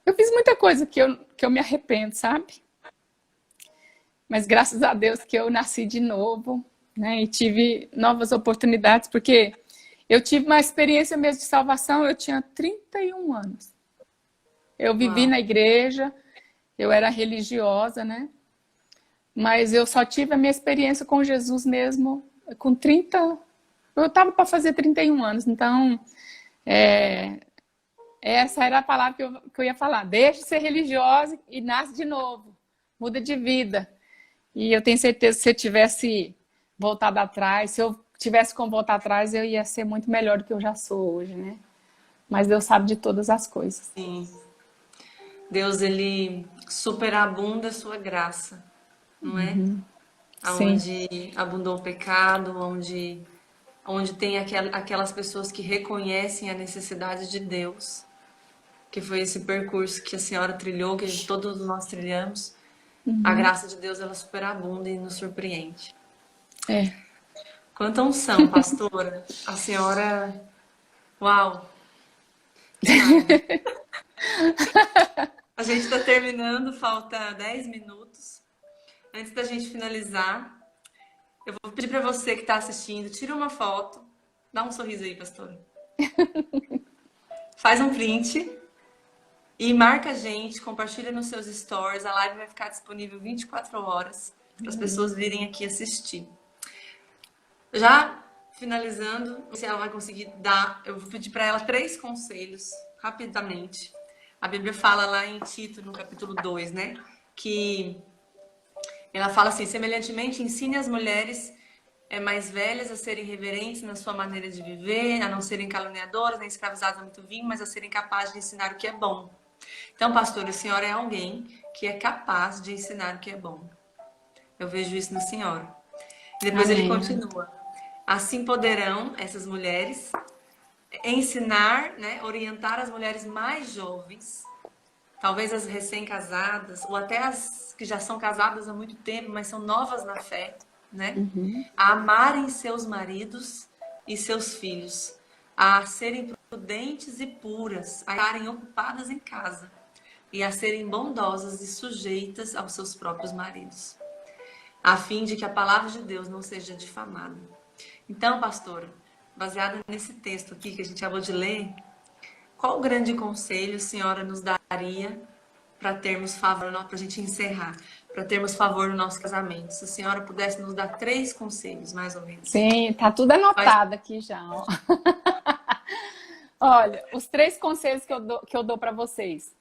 eu fiz muita coisa que eu me arrependo, sabe? Mas graças a Deus que eu nasci de novo, né? E tive novas oportunidades, porque eu tive uma experiência mesmo de salvação, eu tinha 31 anos. Eu vivi na igreja, eu era religiosa, né? Mas eu só tive a minha experiência com Jesus mesmo com 30. Eu estava para fazer 31 anos, então essa era a palavra que eu ia falar. Deixe de ser religiosa e nasce de novo, muda de vida. E eu tenho certeza que se eu tivesse voltado atrás, se eu tivesse como voltar atrás, eu ia ser muito melhor do que eu já sou hoje, né? Mas Deus sabe de todas as coisas. Sim. Deus, ele superabunda a sua graça, não é? Onde abundou o pecado, onde tem aquelas pessoas que reconhecem a necessidade de Deus, que foi esse percurso que a senhora trilhou, que todos nós trilhamos. A graça de Deus, ela superabunda e nos surpreende. Quanta unção, pastora. A senhora... Uau! A gente está terminando, falta 10 minutos. Antes da gente finalizar, eu vou pedir para você que está assistindo, tira uma foto Dá um sorriso aí, pastora. Faz um print e marca a gente, compartilha nos seus stories. A live vai ficar disponível 24 horas para as pessoas virem aqui assistir. Já finalizando, se ela vai conseguir dar, eu vou pedir para ela 3 conselhos, rapidamente. A Bíblia fala lá em Tito, no capítulo 2, né? Que ela fala assim: semelhantemente, ensine as mulheres mais velhas a serem reverentes na sua maneira de viver, a não serem caluniadoras, nem escravizadas a muito vinho, mas a serem capazes de ensinar o que é bom. Então, pastora, a senhora é alguém que é capaz de ensinar o que é bom. Eu vejo isso na senhora. E depois ele Amém. continua. Assim poderão essas mulheres ensinar, né, orientar as mulheres mais jovens, talvez as recém-casadas, ou até as que já são casadas há muito tempo, mas são novas na fé, né? A amarem seus maridos e seus filhos, a serem prudentes e puras, a estarem ocupadas em casa e a serem bondosas e sujeitas aos seus próprios maridos, a fim de que a palavra de Deus não seja difamada. Então, pastora, baseada nesse texto aqui que a gente acabou de ler, qual grande conselho a senhora nos daria para termos favor, para a gente encerrar, para termos favor no nosso casamento? Se a senhora pudesse nos dar 3 conselhos, mais ou menos. Sim, tá tudo anotado aqui já. Ó. Olha, os 3 conselhos que eu dou para vocês.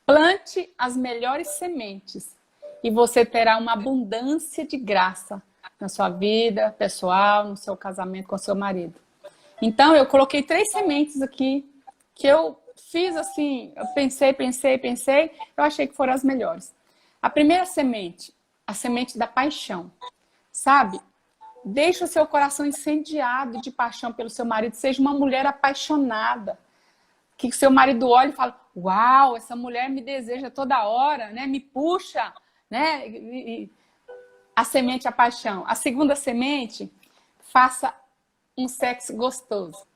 Plante as melhores sementes e você terá uma abundância de graça na sua vida pessoal, no seu casamento com seu marido. Então, eu coloquei 3 sementes aqui que eu fiz assim, eu pensei, eu achei que foram as melhores. A primeira semente, a semente da paixão, sabe? Deixa o seu coração incendiado de paixão pelo seu marido, seja uma mulher apaixonada, que seu marido olha e fala: uau, essa mulher me deseja toda hora, né? Me puxa, né? A semente, a paixão. A segunda semente, faça um sexo gostoso.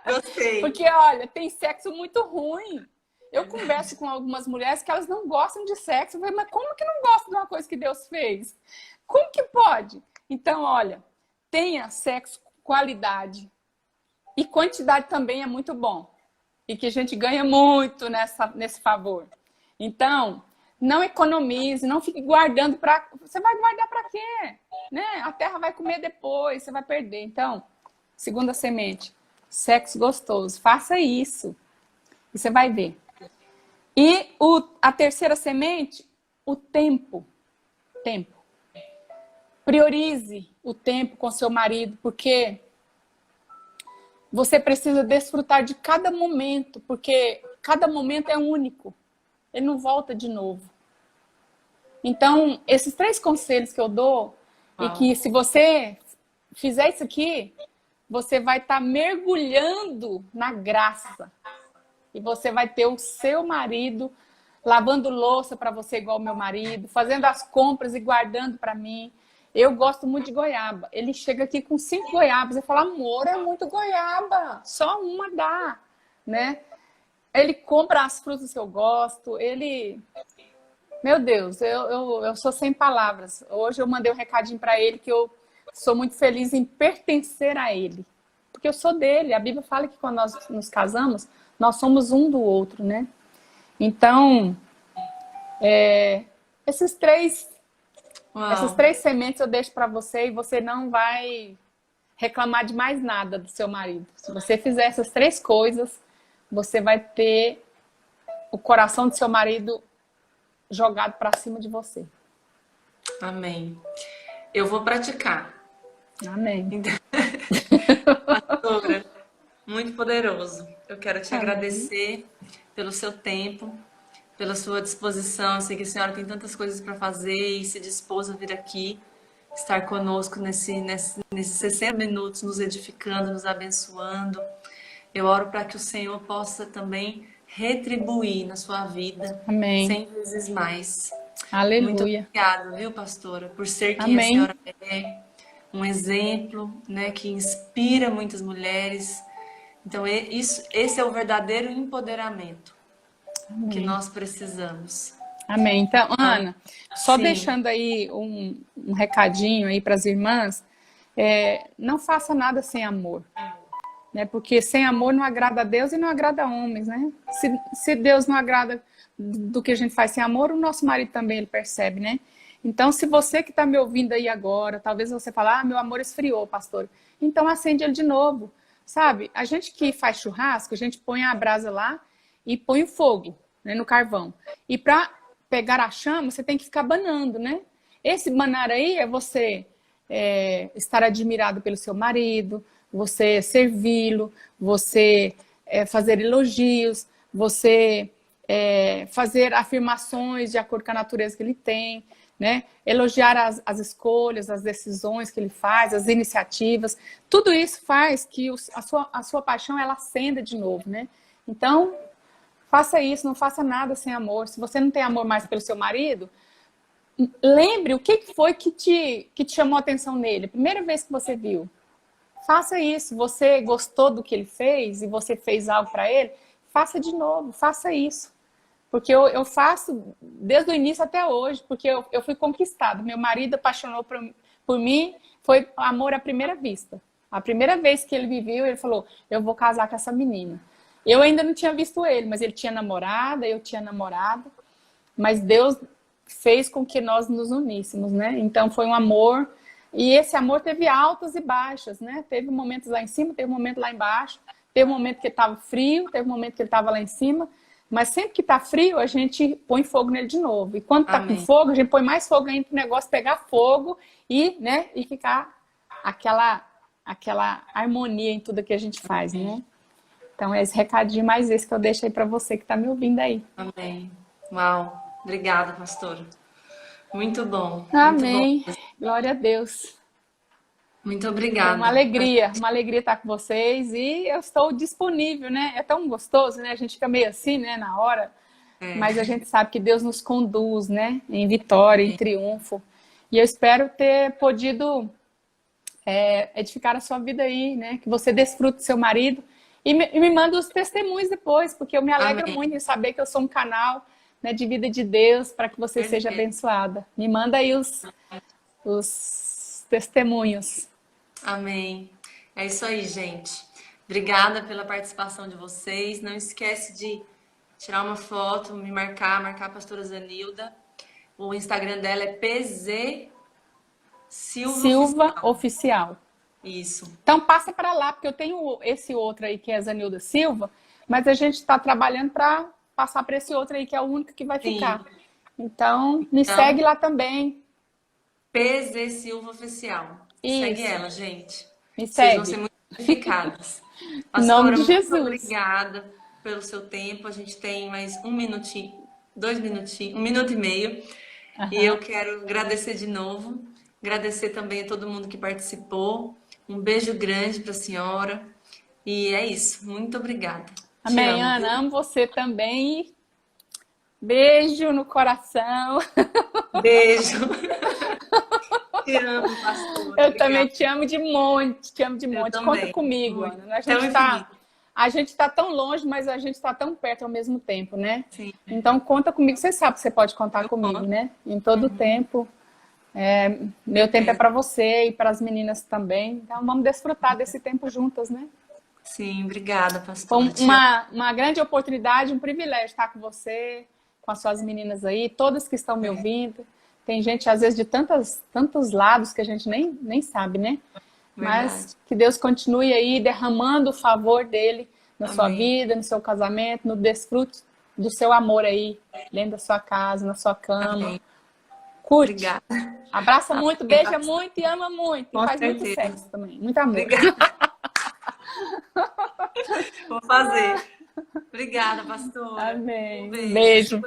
Gostei. Porque, olha, tem sexo muito ruim. Eu converso com algumas mulheres que elas não gostam de sexo. Eu falei: mas como que não gosta de uma coisa que Deus fez? Como que pode? Então, olha, tenha sexo com qualidade. E quantidade também é muito bom. E que a gente ganha muito nesse favor. Então, não economize, não fique guardando para... Você vai guardar para quê? Né? A terra vai comer depois, você vai perder. Então, segunda semente, sexo gostoso. Faça isso. E você vai ver. E a terceira semente, o tempo. Tempo. Priorize o tempo com seu marido, porque você precisa desfrutar de cada momento, porque cada momento é único. Ele não volta de novo. Então, esses 3 conselhos que eu dou, e que se você fizer isso aqui, você vai estar mergulhando na graça. E você vai ter o seu marido lavando louça para você igual o meu marido, fazendo as compras e guardando para mim. Eu gosto muito de goiaba. Ele chega aqui com 5 goiabas e fala: amor, é muito goiaba, só uma dá, né? Ele compra as frutas que eu gosto, ele... Meu Deus, eu sou sem palavras. Hoje eu mandei um recadinho para ele que eu sou muito feliz em pertencer a ele. Porque eu sou dele. A Bíblia fala que quando nós nos casamos, nós somos um do outro, né? Então, essas 3 sementes eu deixo para você e você não vai reclamar de mais nada do seu marido. Se você fizer essas 3 coisas, você vai ter o coração do seu marido jogado para cima de você. Amém. Eu vou praticar. Amém. Pastora, muito poderoso. Eu quero te Amém. agradecer pelo seu tempo, pela sua disposição. Eu sei que a senhora tem tantas coisas para fazer e se dispôs a vir aqui, estar conosco nesses 60 minutos, nos edificando, nos abençoando. Eu oro para que o Senhor possa também retribuir na sua vida, Amém. 100 vezes mais. Aleluia. Muito obrigada, viu, pastora, por ser quem Amém. a senhora é, um exemplo, né, que inspira muitas mulheres. Então, esse é o verdadeiro empoderamento que nós precisamos. Amém. Então, Ana, só Sim. deixando aí um recadinho aí para as irmãs, não faça nada sem amor, né? Porque sem amor não agrada a Deus e não agrada a homens, né? Se Deus não agrada do que a gente faz sem amor, o nosso marido também ele percebe, né? Então, se você que está me ouvindo aí agora, talvez você fale, meu amor esfriou, pastor. Então, acende ele de novo, sabe? A gente que faz churrasco, a gente põe a brasa lá e põe o fogo, né, no carvão. E para pegar a chama, você tem que ficar banando, né? Esse banar aí é você estar admirado pelo seu marido, você servi-lo, você fazer elogios, você fazer afirmações de acordo com a natureza que ele tem, né? Elogiar as escolhas, as decisões que ele faz, as iniciativas. Tudo isso faz que a sua paixão ela acenda de novo, né? Então, faça isso, não faça nada sem amor. Se você não tem amor mais pelo seu marido, lembre o que foi que te chamou a atenção nele, a primeira vez que você viu. Faça isso. Você gostou do que ele fez e você fez algo para ele, faça de novo, faça isso. Porque eu faço desde o início até hoje, porque eu fui conquistada. Meu marido apaixonou por mim, foi amor à primeira vista. A primeira vez que ele me viu, ele falou, eu vou casar com essa menina. Eu ainda não tinha visto ele, mas ele tinha namorada, eu tinha namorado. Mas Deus fez com que nós nos uníssemos, né? Então foi um amor, e esse amor teve altas e baixas, né? Teve momentos lá em cima, teve um momento lá embaixo, teve um momento que ele estava frio, teve um momento que ele estava lá em cima, mas sempre que está frio, a gente põe fogo nele de novo. E quando está com fogo, a gente põe mais fogo ainda para o negócio pegar fogo e, né, e ficar aquela harmonia em tudo que a gente faz, né? Então é esse recadinho mais esse que eu deixo aí para você que está me ouvindo aí. Amém. Uau. Obrigada, pastora. Muito bom. Amém. Muito bom. Glória a Deus. Muito obrigada. É uma alegria estar com vocês e eu estou disponível, né? É tão gostoso, né? A gente fica meio assim, né, na hora, mas a gente sabe que Deus nos conduz, né, em vitória, em triunfo. E eu espero ter podido edificar a sua vida aí, né? Que você desfrute do seu marido e me manda os testemunhos depois, porque eu me alegro muito em saber que eu sou um canal, né, de vida de Deus para que você seja abençoada. Me manda aí os testemunhos. Amém. É isso aí, gente. Obrigada pela participação de vocês. Não esquece de tirar uma foto, me marcar a pastora Zanilda. O Instagram dela é PZ Silva Oficial. Isso. Então passa para lá, porque eu tenho esse outro aí que é Zanilda Silva, mas a gente está trabalhando para passar para esse outro aí que é o único que vai ficar. Então me segue lá também. PZ Silva Oficial. Isso. Segue ela, gente. Me Vocês segue. vão ser muito edificadas. Em nome de Pastora, Jesus. muito obrigada pelo seu tempo. A gente tem mais 1 minutinho, 2 minutinhos, 1 minuto e meio. E eu quero agradecer de novo. Agradecer também a todo mundo que participou. Um beijo grande para a senhora. E é isso. Muito obrigada. Amém, Ana. Amo você também. Beijo no coração. Beijo. Te amo, pastor. Eu também te amo de monte, te amo de monte. Conta comigo, Ana. A gente tá tão longe, mas a gente está tão perto ao mesmo tempo, né? Sim. Então conta comigo. Você sabe que você pode contar comigo, né? Em todo tempo. Meu tempo é para você e para as meninas também. Então vamos desfrutar desse tempo juntas, né? Sim, obrigada, pastor. Foi uma grande oportunidade, um privilégio estar com você, com as suas meninas aí, todas que estão me ouvindo. Tem gente, às vezes, de tantos lados que a gente nem sabe, né? Verdade. Mas que Deus continue aí derramando o favor dele na sua vida, no seu casamento, no desfrute do seu amor aí, dentro da sua casa, na sua cama. Amém. Curte. Obrigada. Abraça muito, beija muito e ama muito. Com e faz certeza. muito sexo também. Muito amor. Obrigada. Vou fazer. Obrigada, pastora. Amém. Um Beijo.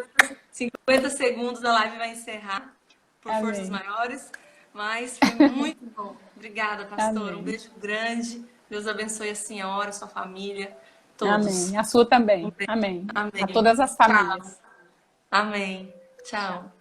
50 segundos da live vai encerrar por Amém. forças maiores, mas foi muito bom. Obrigada, pastora. Amém. Um beijo grande. Deus abençoe a senhora, a sua família, todos. Amém. A sua também. Amém. Amém. A todas as famílias. Tchau. Amém. Tchau.